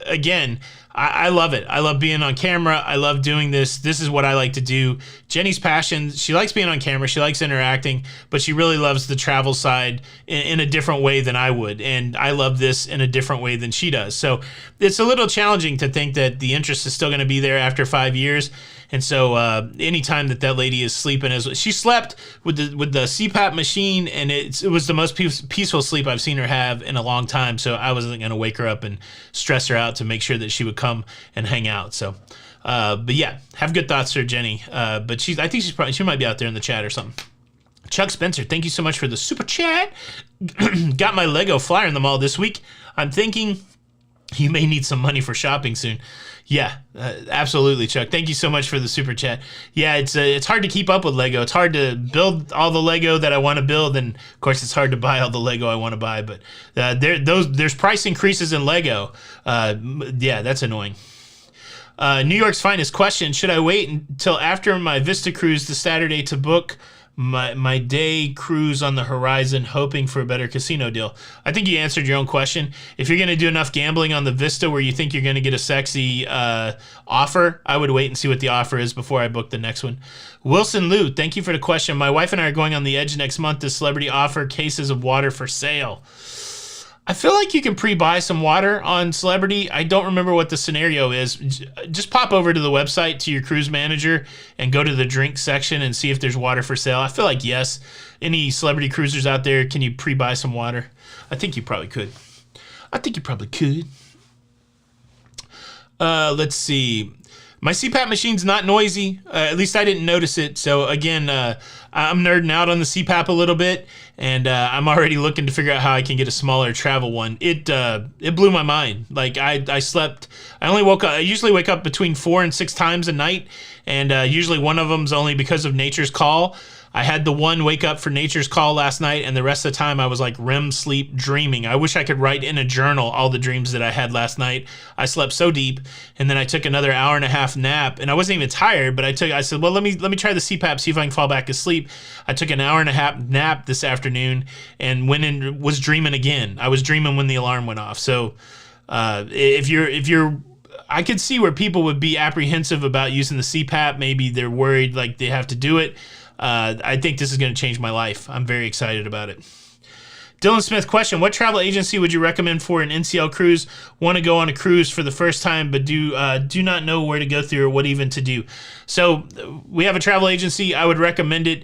A: again, I love it. I love being on camera. I love doing this. This is what I like to do. Jenny's passion, she likes being on camera. She likes interacting, but she really loves the travel side in a different way than I would. And I love this in a different way than she does. So it's a little challenging to think that the interest is still going to be there after 5 years. And so anytime that lady is sleeping, she slept with the CPAP machine, and it was the most peaceful sleep I've seen her have in a long time. So I wasn't going to wake her up and stress her out to make sure that she would come and hang out. So, but yeah, have good thoughts, Sir Jenny. But I think she might be out there in the chat or something. Chuck Spencer, thank you so much for the super chat. Got my Lego flyer in the mall this week. I'm thinking you may need some money for shopping soon. Yeah, absolutely, Chuck. Thank you so much for the super chat. Yeah, it's hard to keep up with Lego. It's hard to build all the Lego that I want to build, and of course, it's hard to buy all the Lego I want to buy. But there's price increases in Lego. Yeah, that's annoying. New York's finest question: should I wait until after my Vista cruise this Saturday to book my day cruise on the Horizon, hoping for a better casino deal? I think you answered your own question. If you're going to do enough gambling on the Vista where you think you're going to get a sexy offer, I would wait and see what the offer is before I book the next one. Wilson Liu, thank you for the question. My wife and I are going on the Edge next month. Does Celebrity offer cases of water for sale? I feel like you can pre-buy some water on Celebrity. I don't remember what the scenario is. Just pop over to the website to your cruise manager and go to the drink section and see if there's water for sale. I feel like yes. Any Celebrity cruisers out there, can you pre-buy some water? I think you probably could. Let's see. My CPAP machine's not noisy. At least I didn't notice it. So again, I'm nerding out on the CPAP a little bit, and I'm already looking to figure out how I can get a smaller travel one. It blew my mind. Like I slept. I only woke up. I usually wake up between 4 and 6 times a night, and usually one of them's only because of Nature's Call. I had the one wake up for Nature's Call last night, and the rest of the time I was like REM sleep dreaming. I wish I could write in a journal all the dreams that I had last night. I slept so deep, and then I took another hour and a half nap, and I wasn't even tired, but I said, well, let me try the CPAP, see if I can fall back asleep. I took an hour and a half nap this afternoon and went and was dreaming again. I was dreaming when the alarm went off. So if you're I could see where people would be apprehensive about using the CPAP. Maybe they're worried like they have to do it. I think this is going to change my life. I'm very excited about it. Dylan Smith question: what travel agency would you recommend for an NCL cruise? Want to go on a cruise for the first time, but do not know where to go through or what even to do. So we have a travel agency. I would recommend it.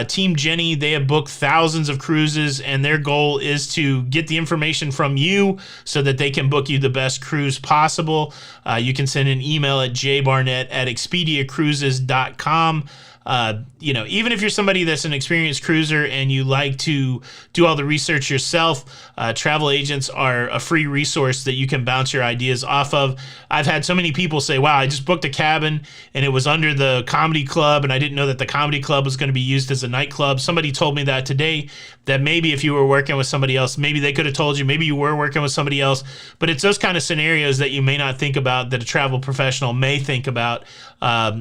A: Team Jenny, they have booked thousands of cruises, and their goal is to get the information from you so that they can book you the best cruise possible. You can send an email at jbarnett@expediacruises.com. Even if you're somebody that's an experienced cruiser and you like to do all the research yourself, travel agents are a free resource that you can bounce your ideas off of. I've had so many people say, wow, I just booked a cabin and it was under the comedy club and I didn't know that the comedy club was going to be used as a nightclub. Somebody told me that today, that maybe if you were working with somebody else, maybe they could have told you, maybe you were working with somebody else, but it's those kind of scenarios that you may not think about that a travel professional may think about.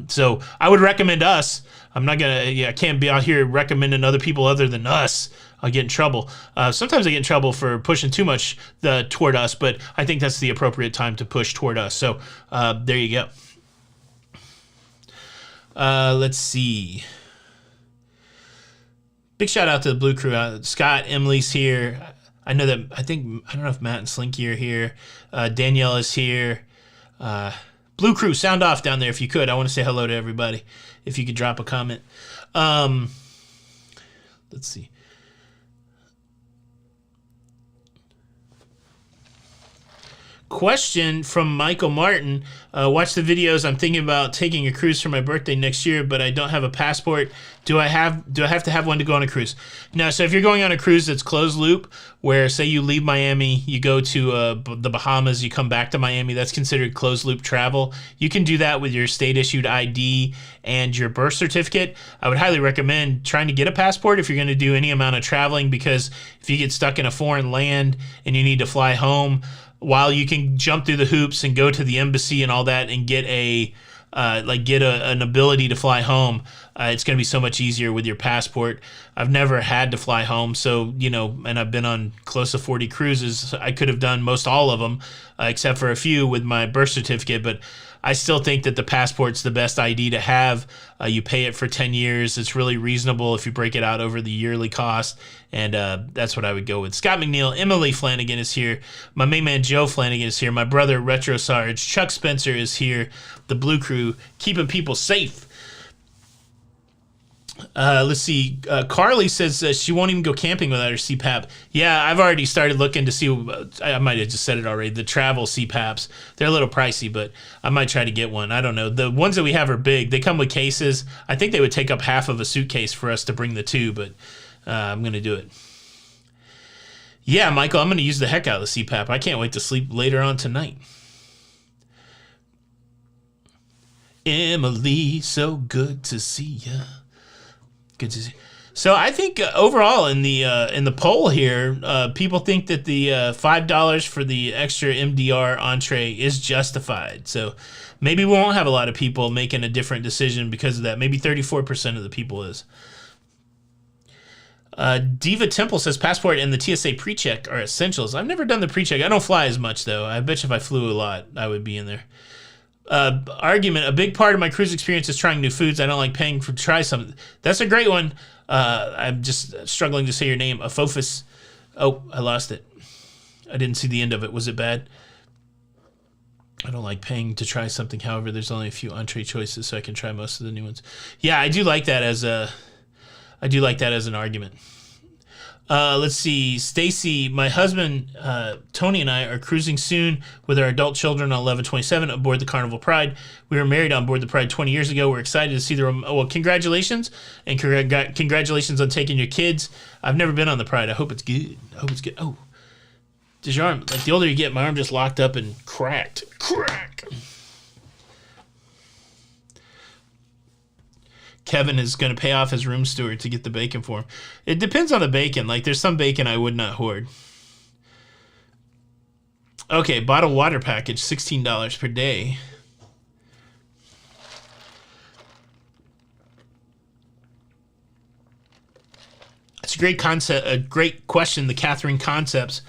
A: So I would recommend us. I can't be out here recommending other people other than us. I'll get in trouble. Sometimes I get in trouble for pushing too much toward us, but I think that's the appropriate time to push toward us. So there you go. Let's see. Big shout out to the Blue Crew. Scott, Emily's here. I don't know if Matt and Slinky are here. Danielle is here. Blue Crew, sound off down there if you could. I want to say hello to everybody. If you could drop a comment. Let's see. Question from Michael Martin. Watch the videos. I'm thinking about taking a cruise for my birthday next year, but I don't have a passport. Do I have to have one to go on a cruise? No. So if you're going on a cruise that's closed loop, where say you leave Miami, you go to the Bahamas, you come back to Miami, that's considered closed loop travel. You can do that with your state issued ID and your birth certificate. I would highly recommend trying to get a passport if you're going to do any amount of traveling, because if you get stuck in a foreign land and you need to fly home, while you can jump through the hoops and go to the embassy and all that and get a like get an ability to fly home, it's going to be so much easier with your passport. I've never had to fly home, so, and I've been on close to 40 cruises. I could have done most all of them, except for a few with my birth certificate, but I still think that the passport's the best ID to have. You pay it for 10 years. It's really reasonable if you break it out over the yearly cost, and that's what I would go with. Scott McNeil, Emily Flanagan is here. My main man Joe Flanagan is here. My brother Retro Sarge, Chuck Spencer is here. The Blue Crew, keeping people safe. Let's see. Carly says she won't even go camping without her CPAP. Yeah, I've already started looking to see. I might have just said it already. The travel CPAPs, they're a little pricey, but I might try to get one. I don't know. The ones that we have are big. They come with cases. I think they would take up half of a suitcase for us to bring the two, but I'm going to do it. Yeah, Michael, I'm going to use the heck out of the CPAP. I can't wait to sleep later on tonight. Emily, so good to see ya. Good to see. So I think overall in the poll here, people think that the $5 for the extra MDR entree is justified. So maybe we won't have a lot of people making a different decision because of that. Maybe 34% of the people is. Diva Temple says passport and the TSA pre-check are essentials. I've never done the pre-check. I don't fly as much though. I bet you if I flew a lot, I would be in there. Argument, a big part of my cruise experience is trying new foods. I don't like paying to try something. That's a great one. I'm just struggling to say your name. Aphofis. Oh, I lost it. I didn't see the end of it. Was it bad? I don't like paying to try something. However, there's only a few entree choices, so I can try most of the new ones. Yeah, I do like that as an argument. Let's see. Stacy, my husband, Tony, and I are cruising soon with our adult children on 11/27 aboard the Carnival Pride. We were married on board the Pride 20 years ago. We're excited to see well, congratulations, and congratulations on taking your kids. I've never been on the Pride. I hope it's good. Oh, does your arm, like the older you get, my arm just locked up and cracked. Crack. Kevin is going to pay off his room steward to get the bacon for him. It depends on the bacon. Like, there's some bacon I would not hoard. Okay, bottled water package, $16 per day. It's a great concept, a great question. The Catherine concepts.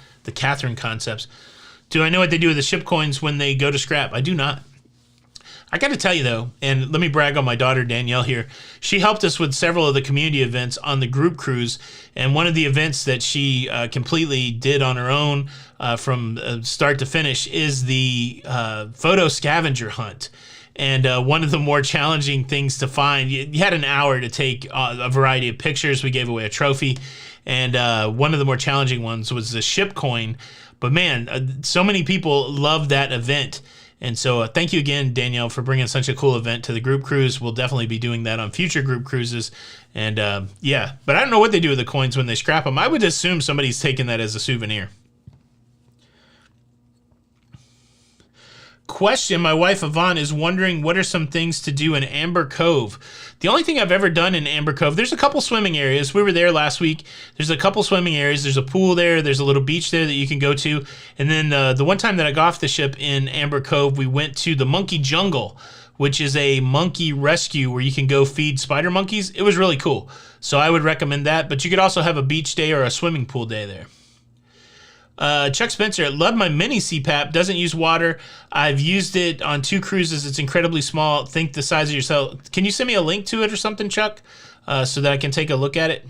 A: Do I know what they do with the ship coins when they go to scrap? I do not. I got to tell you, though, and let me brag on my daughter, Danielle, here. She helped us with several of the community events on the group cruise, and one of the events that she completely did on her own from start to finish is the photo scavenger hunt. And one of the more challenging things to find, you had an hour to take a variety of pictures. We gave away a trophy, and one of the more challenging ones was the ship coin. But, man, so many people loved that event. And so thank you again, Danielle, for bringing such a cool event to the group cruise. We'll definitely be doing that on future group cruises. And yeah, but I don't know what they do with the coins when they scrap them. I would assume somebody's taking that as a souvenir. Question, my wife Yvonne is wondering what are some things to do in Amber Cove. The only thing I've ever done in Amber Cove, there's a couple swimming areas. We were there last week. There's a couple swimming areas. There's a pool there. There's a little beach there that you can go to. And then the one time that I got off the ship in Amber Cove, we went to the Monkey Jungle, which is a monkey rescue where you can go feed spider monkeys. It was really cool. So I would recommend that. But you could also have a beach day or a swimming pool day there. Chuck Spencer, love my mini CPAP, doesn't use water. I've used it on 2 cruises. It's incredibly small. Think the size of yourself. Can you send me a link to it or something, Chuck, so that I can take a look at it?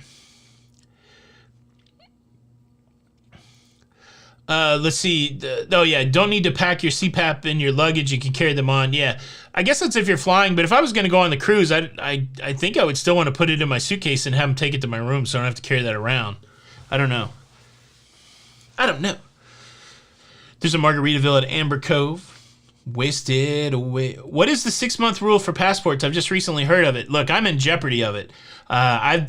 A: Let's see. Oh, yeah, don't need to pack your CPAP in your luggage. You can carry them on. Yeah, I guess that's if you're flying, but if I was going to go on the cruise, I think I would still want to put it in my suitcase and have them take it to my room so I don't have to carry that around. I don't know. There's a Margaritaville at Amber Cove. Wasted away. What is the 6-month rule for passports? I've just recently heard of it. Look, I'm in jeopardy of it. I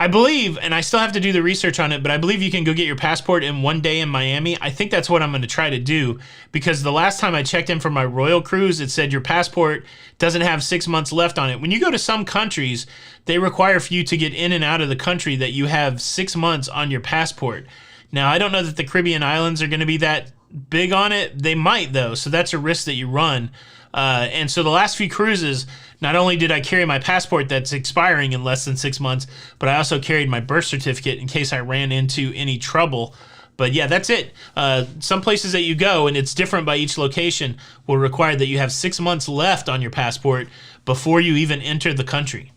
A: believe, and I still have to do the research on it, but I believe you can go get your passport in 1 day in Miami. I think that's what I'm going to try to do, because the last time I checked in for my Royal cruise, it said your passport doesn't have 6 months left on it. When you go to some countries, they require for you to get in and out of the country that you have 6 months on your passport. Now, I don't know that the Caribbean islands are going to be that big on it. They might, though, so that's a risk that you run. And so the last few cruises, not only did I carry my passport that's expiring in less than 6 months, but I also carried my birth certificate in case I ran into any trouble. But yeah, that's it. Some places that you go, and it's different by each location, will require that you have 6 months left on your passport before you even enter the country.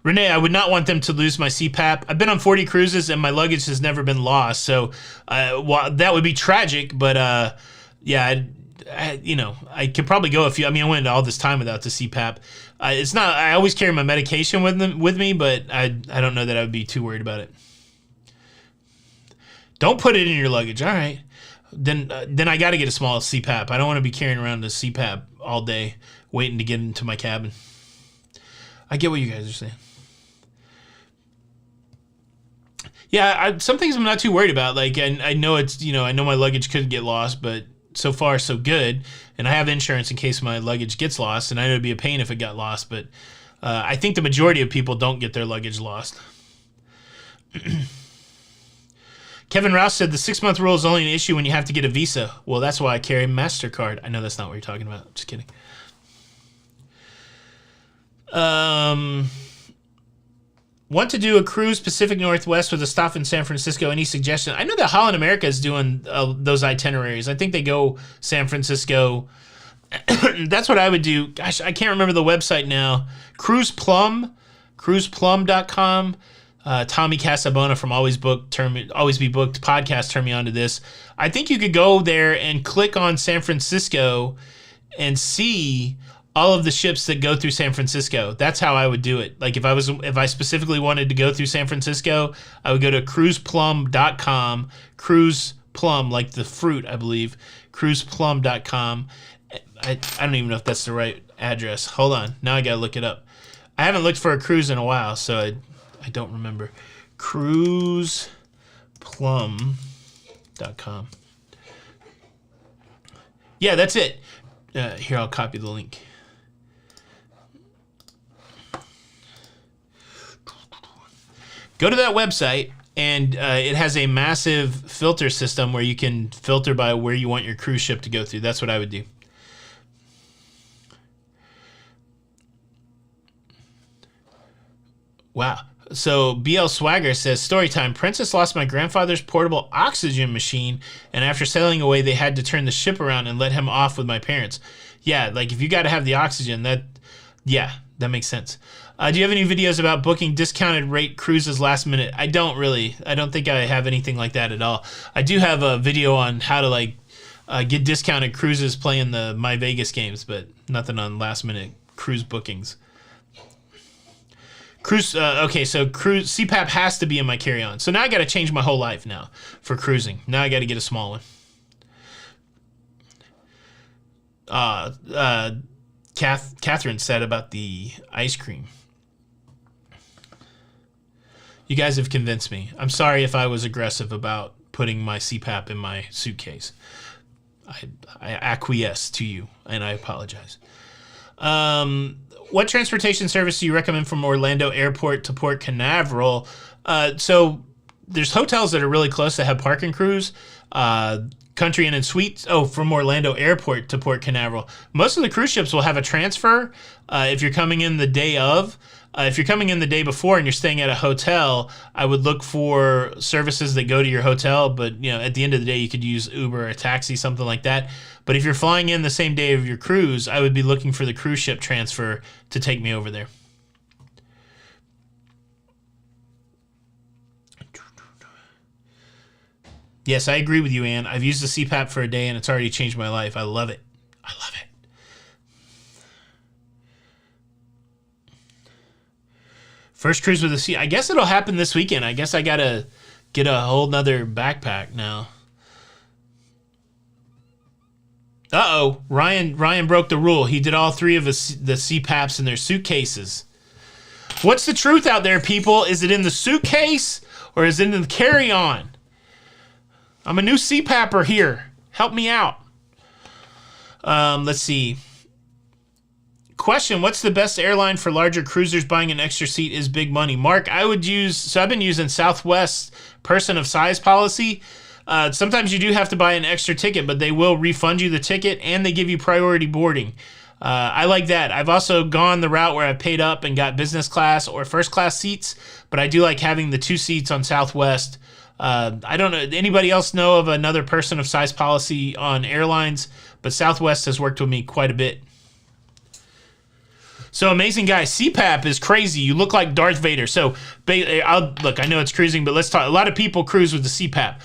A: Renee, I would not want them to lose my CPAP. I've been on 40 cruises and my luggage has never been lost. So well, that would be tragic, but yeah, I could probably go I went into all this time without the CPAP. It's not, I always carry my medication with me, but I don't know that I would be too worried about it. Don't put it in your luggage. All right. Then I got to get a small CPAP. I don't want to be carrying around a CPAP all day waiting to get into my cabin. I get what you guys are saying. Yeah, some things I'm not too worried about. Like, I know I know my luggage could get lost, but so far so good. And I have insurance in case my luggage gets lost, and I know it'd be a pain if it got lost, but I think the majority of people don't get their luggage lost. Kevin Rouse said the 6-month rule is only an issue when you have to get a visa. Well, that's why I carry MasterCard. I know that's not what you're talking about. Just kidding. Want to do a cruise Pacific Northwest with a stop in San Francisco. Any suggestion? I know that Holland America is doing those itineraries. I think they go San Francisco. That's what I would do. Gosh, I can't remember the website now. cruiseplum.com. Tommy Casabona from Always Be Booked podcast turned me on to this. I think you could go there and click on San Francisco and see all of the ships that go through San Francisco. That's how I would do it. Like if I specifically wanted to go through San Francisco, I would go to cruiseplum.com, cruiseplum, like the fruit, I believe, cruiseplum.com. I don't even know if that's the right address. Hold on. Now I got to look it up. I haven't looked for a cruise in a while, so I don't remember. Cruiseplum.com. Yeah, that's it. Here, I'll copy the link. Go to that website, and it has a massive filter system where you can filter by where you want your cruise ship to go through. That's what I would do. Wow. So BL Swagger says, story time. Princess lost my grandfather's portable oxygen machine, and after sailing away, they had to turn the ship around and let him off with my parents. Yeah, like if you got to have the oxygen, that makes sense. Do you have any videos about booking discounted rate cruises last minute? I don't really. I don't think I have anything like that at all. I do have a video on how to get discounted cruises playing the My Vegas games, but nothing on last minute cruise bookings. Cruise. Okay, so cruise CPAP has to be in my carry-on. So now I got to change my whole life now for cruising. Now I got to get a small one. Catherine said about the ice cream. You guys have convinced me. I'm sorry if I was aggressive about putting my CPAP in my suitcase. I acquiesce to you, and I apologize. What transportation service do you recommend from Orlando Airport to Port Canaveral? So there's hotels that are really close that have park and cruise. Country Inn and Suites. Oh, from Orlando Airport to Port Canaveral. Most of the cruise ships will have a transfer if you're coming in the day of. If you're coming in the day before and you're staying at a hotel, I would look for services that go to your hotel. But at the end of the day, you could use Uber or a taxi, something like that. But if you're flying in the same day of your cruise, I would be looking for the cruise ship transfer to take me over there. Yes, I agree with you, Ann. I've used the CPAP for a day, and it's already changed my life. I love it. I love it. First cruise with a C. I guess it'll happen this weekend. I guess I got to get a whole nother backpack now. Uh-oh. Ryan broke the rule. He did all three of the CPAPs in their suitcases. What's the truth out there, people? Is it in the suitcase or is it in the carry-on? I'm a new CPAPper here. Help me out. Let's see. Question, what's the best airline for larger cruisers? Buying an extra seat is big money. Mark, I've been using Southwest person of size policy. Sometimes you do have to buy an extra ticket, but they will refund you the ticket and they give you priority boarding. I like that. I've also gone the route where I paid up and got business class or first class seats, but I do like having the 2 seats on Southwest. I don't know. Anybody else know of another person of size policy on airlines? But Southwest has worked with me quite a bit. So amazing guy, CPAP is crazy. You look like Darth Vader. So look, I know it's cruising, but let's talk. A lot of people cruise with the CPAP.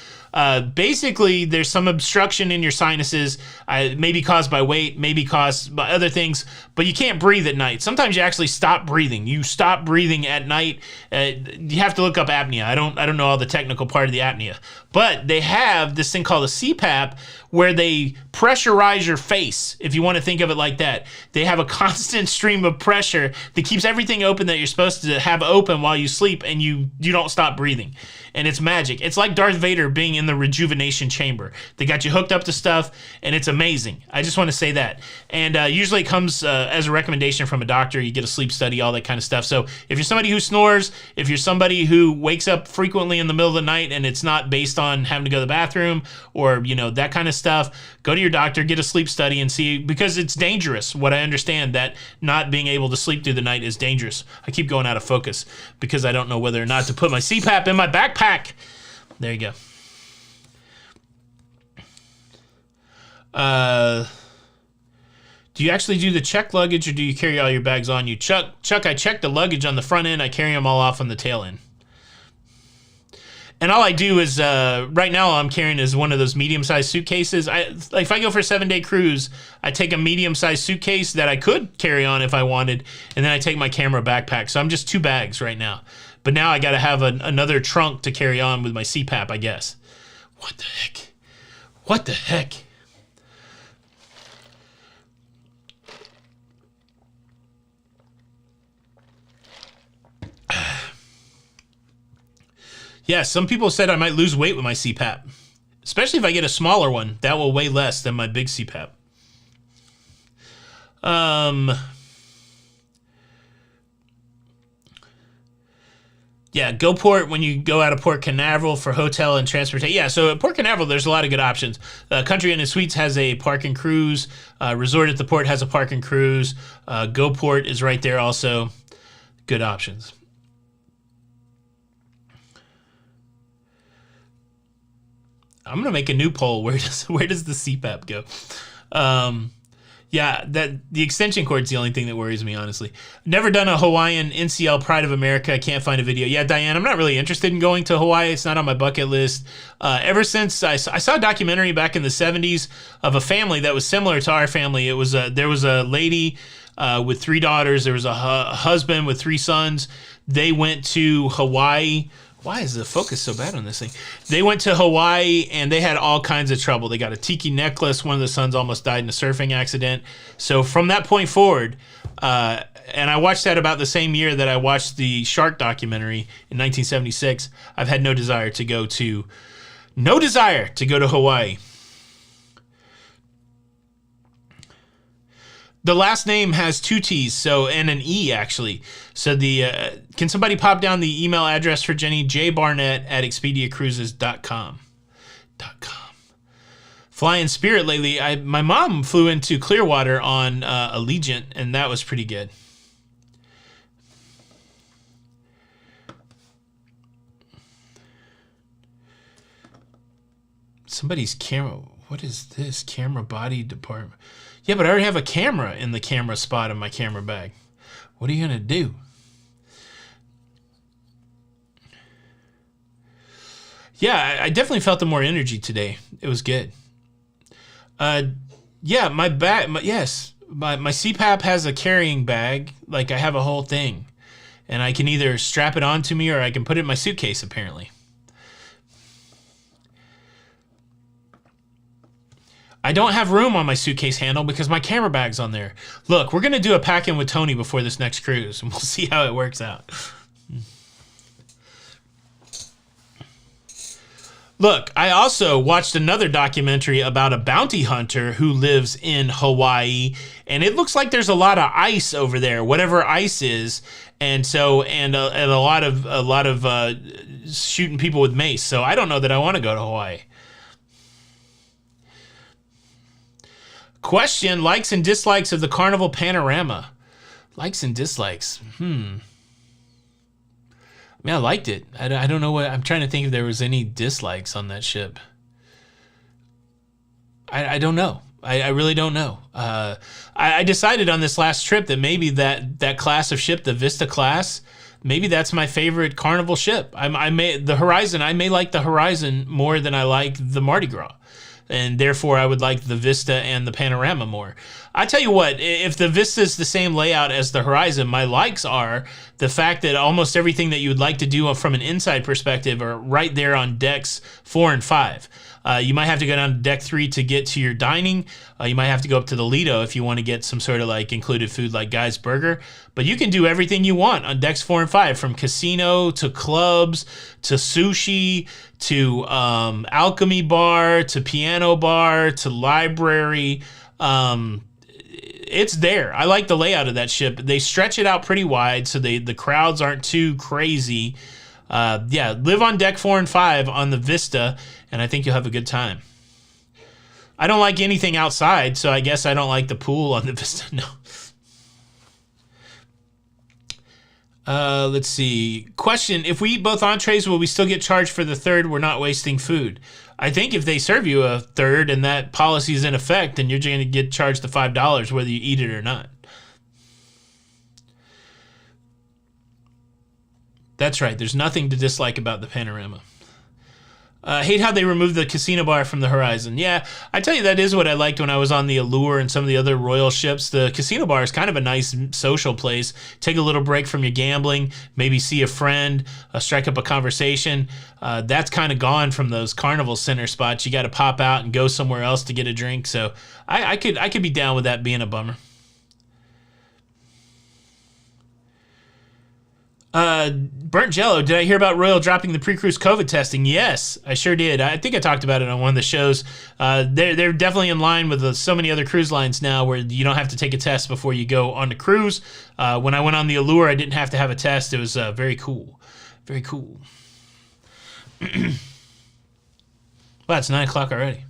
A: Basically, there's some obstruction in your sinuses, maybe caused by weight, maybe caused by other things, but you can't breathe at night. Sometimes you actually stop breathing. You stop breathing at night. You have to look up apnea. I don't know all the technical part of the apnea, but they have this thing called a CPAP where they pressurize your face, if you want to think of it like that. They have a constant stream of pressure that keeps everything open that you're supposed to have open while you sleep, and you don't stop breathing. And it's magic. It's like Darth Vader being in the rejuvenation chamber. They got you hooked up to stuff, and it's amazing. I just want to say that. And usually it comes as a recommendation from a doctor. You get a sleep study, all that kind of stuff. So if you're somebody who snores, if you're somebody who wakes up frequently in the middle of the night and it's not based on having to go to the bathroom or, that kind of stuff, go to your doctor, get a sleep study and see, because it's dangerous. What I understand, that not being able to sleep through the night is dangerous. I keep going out of focus because I don't know whether or not to put my CPAP in my backpack. There you go. Do you actually do the check luggage, or do you carry all your bags on you? Chuck, I check the luggage on the front end. I carry them all off on the tail end. And all I do is, right now all I'm carrying is one of those medium-sized suitcases. If I go for a 7-day cruise, I take a medium-sized suitcase that I could carry on if I wanted, and then I take my camera backpack. So I'm just 2 bags right now. But now I got to have another trunk to carry on with my CPAP, I guess. What the heck? What the heck? Yeah, some people said I might lose weight with my CPAP, especially if I get a smaller one. That will weigh less than my big CPAP. Yeah, go port when you go out of Port Canaveral for hotel and transportation. Yeah, so at Port Canaveral, there's a lot of good options. Country Inn and Suites has a park and cruise. Resort at the Port has a park and cruise. Go Port is right there also. Good options. I'm gonna make a new poll. Where does the CPAP go? Yeah, the extension cord's the only thing that worries me, honestly. Never done a Hawaiian NCL Pride of America. I can't find a video. Yeah, Diane, I'm not really interested in going to Hawaii. It's not on my bucket list. Ever since I saw a documentary back in the 70s of a family that was similar to our family. It was there was a lady with 3 daughters. There was a husband with 3 sons. They went to Hawaii. Why is the focus so bad on this thing? They went to Hawaii and they had all kinds of trouble. They got a tiki necklace. One of the sons almost died in a surfing accident. So from that point forward, and I watched that about the same year that I watched the shark documentary in 1976, I've had no desire to go to Hawaii. The last name has 2 T's, and an E actually. So can somebody pop down the email address for Jenny? jbarnett@expediacruises.com. Flying Spirit lately. My mom flew into Clearwater on Allegiant, and that was pretty good. Somebody's camera. What is this? Camera body department. Yeah, but I already have a camera in the camera spot of my camera bag. What are you going to do? Yeah, I definitely felt the more energy today. It was good. Yeah, my bag, my CPAP has a carrying bag. Like, I have a whole thing. And I can either strap it onto me or I can put it in my suitcase, apparently. I don't have room on my suitcase handle because my camera bag's on there. Look, we're going to do a pack-in with Tony before this next cruise, and we'll see how it works out. Look, I also watched another documentary about a bounty hunter who lives in Hawaii, and it looks like there's a lot of ice over there, whatever ice is, and a lot of shooting people with mace. So I don't know that I want to go to Hawaii. Question, likes and dislikes of the Carnival Panorama. Likes and dislikes. I mean, I liked it. I don't know what... I'm trying to think if there was any dislikes on that ship. I don't know. I really don't know. I decided on this last trip that maybe that class of ship, the Vista class, maybe that's my favorite Carnival ship. I may like the Horizon more than I like the Mardi Gras. And therefore, I would like the Vista and the Panorama more. I tell you what, if the Vista is the same layout as the Horizon, my likes are the fact that almost everything that you would like to do from an inside perspective are right there on decks 4 and 5. You might have to go down to deck 3 to get to your dining. You might have to go up to the Lido if you want to get some sort of like included food like Guy's Burger. But you can do everything you want on decks 4 and 5, from casino to clubs to sushi to alchemy bar to piano bar to library. It's there. I like the layout of that ship. They stretch it out pretty wide so the crowds aren't too crazy. Yeah, live on deck 4 and 5 on the Vista, and I think you'll have a good time. I don't like anything outside, so I guess I don't like the pool on the Vista. No. Let's see. Question, if we eat both entrees, will we still get charged for the third? We're not wasting food. I think if they serve you a third and that policy is in effect, then you're going to get charged the $5 whether you eat it or not. That's right. There's nothing to dislike about the Panorama. Hate how they removed the casino bar from the Horizon. Yeah, I tell you, that is what I liked when I was on the Allure and some of the other Royal ships. The casino bar is kind of a nice social place. Take a little break from your gambling, maybe see a friend, strike up a conversation. That's kind of gone from those Carnival Center spots. You got to pop out and go somewhere else to get a drink. So I could be down with that being a bummer. Burnt Jello, did I hear about Royal dropping the pre-cruise COVID testing? Yes, I sure did. I think I talked about it on one of the shows. They're definitely in line with so many other cruise lines now where you don't have to take a test before you go on the cruise. When I went on the Allure, I didn't have to have a test. It was very cool. Very cool. Wow, it's 9 o'clock already.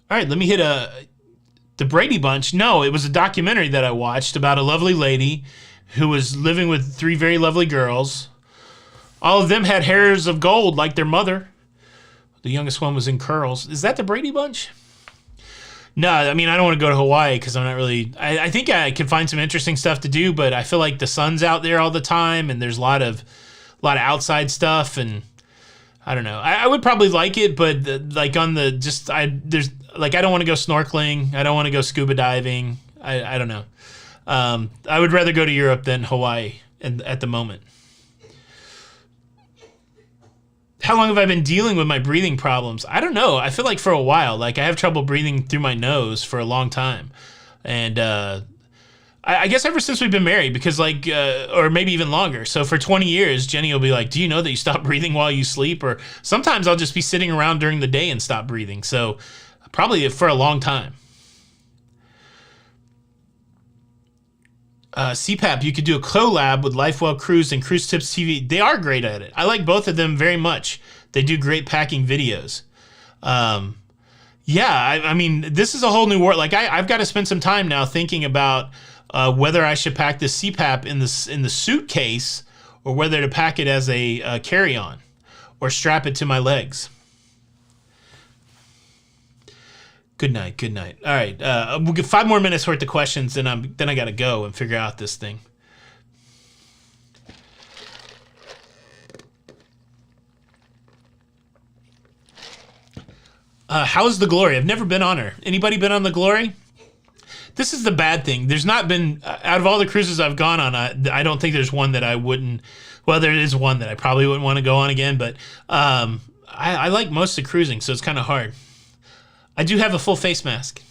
A: All right, let me hit the Brady Bunch. No, it was a documentary that I watched about a lovely lady who was living with 3 very lovely girls. All of them had hairs of gold like their mother. The youngest one was in curls. Is that the Brady Bunch? No, I mean, I don't want to go to Hawaii because I'm not really... I think I could find some interesting stuff to do, but I feel like the sun's out there all the time, and there's a lot of outside stuff, and I don't know. I would probably like it, but like on the just... I don't want to go snorkeling. I don't want to go scuba diving. I don't know. I would rather go to Europe than Hawaii at the moment. How long have I been dealing with my breathing problems? I don't know. I feel like for a while. Like, I have trouble breathing through my nose for a long time. And I guess ever since we've been married, because like, or maybe even longer. So for 20 years, Jenny will be like, do you know that you stop breathing while you sleep? Or sometimes I'll just be sitting around during the day and stop breathing. So probably for a long time. CPAP, you could do a collab with LifeWell Cruise and Cruise Tips TV. They are great at it. I like both of them very much. They do great packing videos. Yeah, I mean, this is a whole new world. Like, I've got to spend some time now thinking about whether I should pack the CPAP in the suitcase or whether to pack it as a carry-on or strap it to my legs. Good night. Good night. All right. We'll get 5 more minutes worth of questions, then I got to go and figure out this thing. How's the Glory? I've never been on her. Anybody been on the Glory? This is the bad thing. There's not been, out of all the cruises I've gone on, I don't think there's one that I wouldn't, well, there is one that I probably wouldn't want to go on again, but I like most of cruising, so it's kind of hard. I do have a full face mask.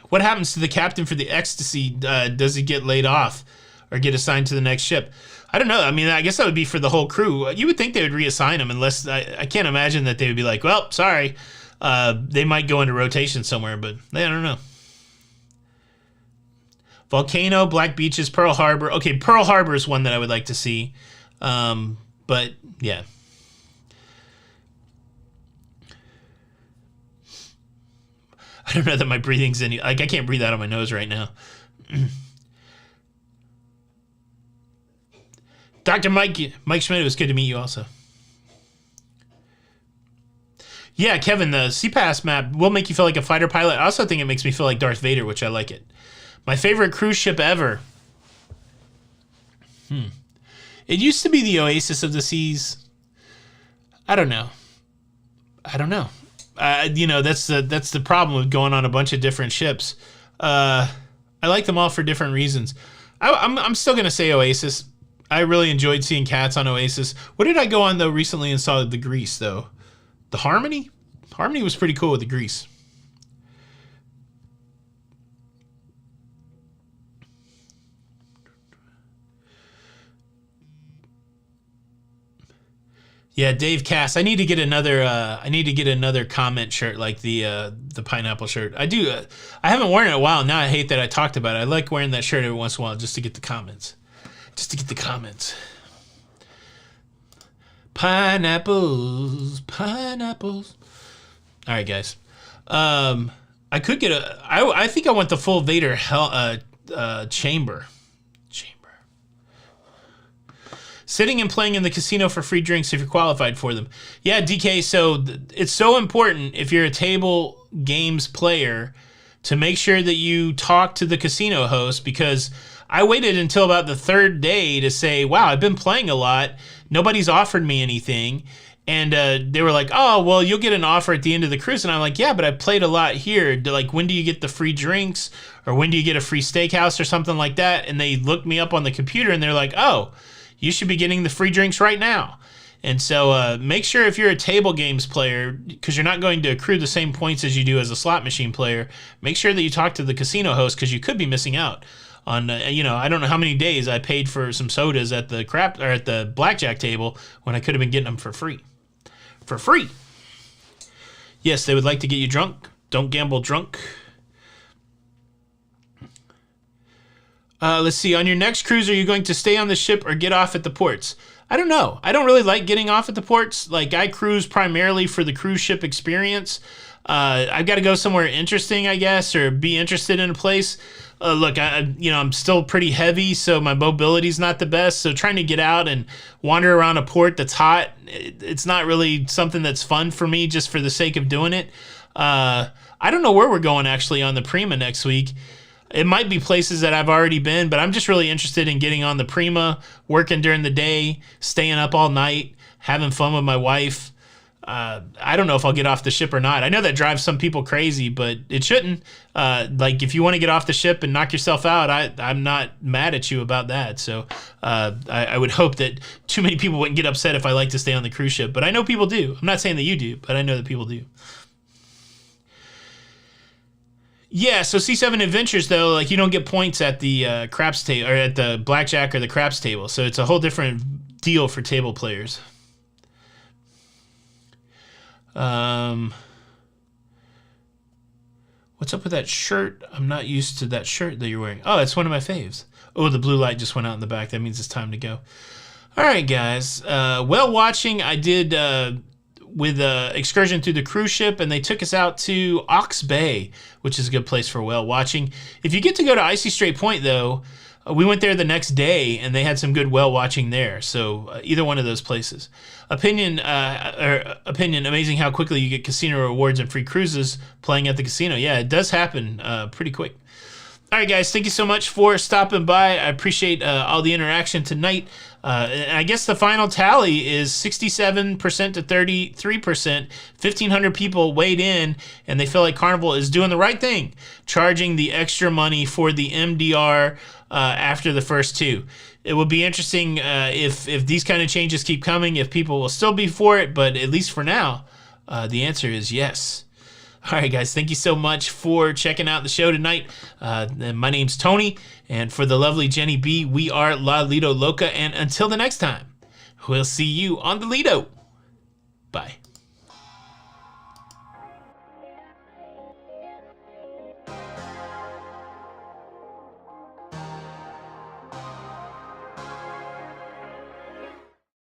A: What happens to the captain for the Ecstasy? Does he get laid off or get assigned to the next ship? I don't know. I mean, I guess that would be for the whole crew. You would think they would reassign him unless... I can't imagine that they would be like, well, sorry. They might go into rotation somewhere, but I don't know. Volcano, Black Beaches, Pearl Harbor. Okay, Pearl Harbor is one that I would like to see. But, yeah. I don't know that my breathing's any... Like, I can't breathe out of my nose right now. Dr. Mike Schmidt, it was good to meet you also. Yeah, Kevin, the CPAS map will make you feel like a fighter pilot. I also think it makes me feel like Darth Vader, which I like it. My favorite cruise ship ever. It used to be the Oasis of the Seas. I don't know. You know, that's the problem with going on a bunch of different ships. I like them all for different reasons. I'm still gonna say Oasis. I really enjoyed seeing cats on Oasis. What did I go on though recently and saw the Grease though? The Harmony? Harmony was pretty cool with the Grease. Yeah, Dave Cass. I need to get another comment shirt like the pineapple shirt. I do. I haven't worn it in a while. Now I hate that I talked about it. I like wearing that shirt every once in a while just to get the comments. Pineapples. All right, guys. I could get I think I want the full Vader chamber. Sitting and playing in the casino for free drinks if you're qualified for them. Yeah, DK, so it's so important if you're a table games player to make sure that you talk to the casino host, because I waited until about the third day to say, wow, I've been playing a lot. Nobody's offered me anything. And they were like, oh, well, you'll get an offer at the end of the cruise. And I'm like, yeah, but I played a lot here. Like, when do you get the free drinks? Or when do you get a free steakhouse or something like that? And they looked me up on the computer and they're like, oh, you should be getting the free drinks right now. And so make sure if you're a table games player, because you're not going to accrue the same points as you do as a slot machine player, make sure that you talk to the casino host, because you could be missing out on, you know, I don't know how many days I paid for some sodas at the at the blackjack table when I could have been getting them for free. For free. Yes, they would like to get you drunk. Don't gamble drunk. Let's see. On your next cruise, are you going to stay on the ship or get off at the ports? I don't know. I don't really like getting off at the ports. Like, I cruise primarily for the cruise ship experience. I've got to go somewhere interesting, I guess, or be interested in a place. Look, I'm still pretty heavy, so my mobility's not the best. So trying to get out and wander around a port that's hot, it's not really something that's fun for me just for the sake of doing it. I don't know where we're going, actually, on the Prima next week. It might be places that I've already been, but I'm just really interested in getting on the Prima, working during the day, staying up all night, having fun with my wife. I don't know if I'll get off the ship or not. I know that drives some people crazy, but it shouldn't. Like, if you want to get off the ship and knock yourself out, I'm not mad at you about that. So I would hope that too many people wouldn't get upset if I like to stay on the cruise ship. But I know people do. I'm not saying that you do, but I know that people do. Yeah, so C7 Adventures, though, like, you don't get points at the craps table, or at the blackjack or the craps table. So it's a whole different deal for table players. What's up with that shirt? I'm not used to that shirt that you're wearing. Oh, it's one of my faves. Oh, the blue light just went out in the back. That means it's time to go. All right, guys. Well, watching, I did with excursion through the cruise ship, and they took us out to Ox Bay, which is a good place for whale watching. If you get to go to Icy Strait Point, though, we went there the next day, and they had some good whale watching there. So either one of those places. Opinion, amazing how quickly you get casino rewards and free cruises playing at the casino. Yeah, it does happen pretty quick. All right, guys, thank you so much for stopping by. I appreciate all the interaction tonight. I guess the final tally is 67% to 33%. 1,500 people weighed in, and they feel like Carnival is doing the right thing, charging the extra money for the MDR after the first two. It will be interesting if these kind of changes keep coming, if people will still be for it, but at least for now, the answer is yes. All right, guys, thank you so much for checking out the show tonight. My name's Tony, and for the lovely Jenny B, we are La Lido Loca, and until the next time, we'll see you on the Lido. Bye.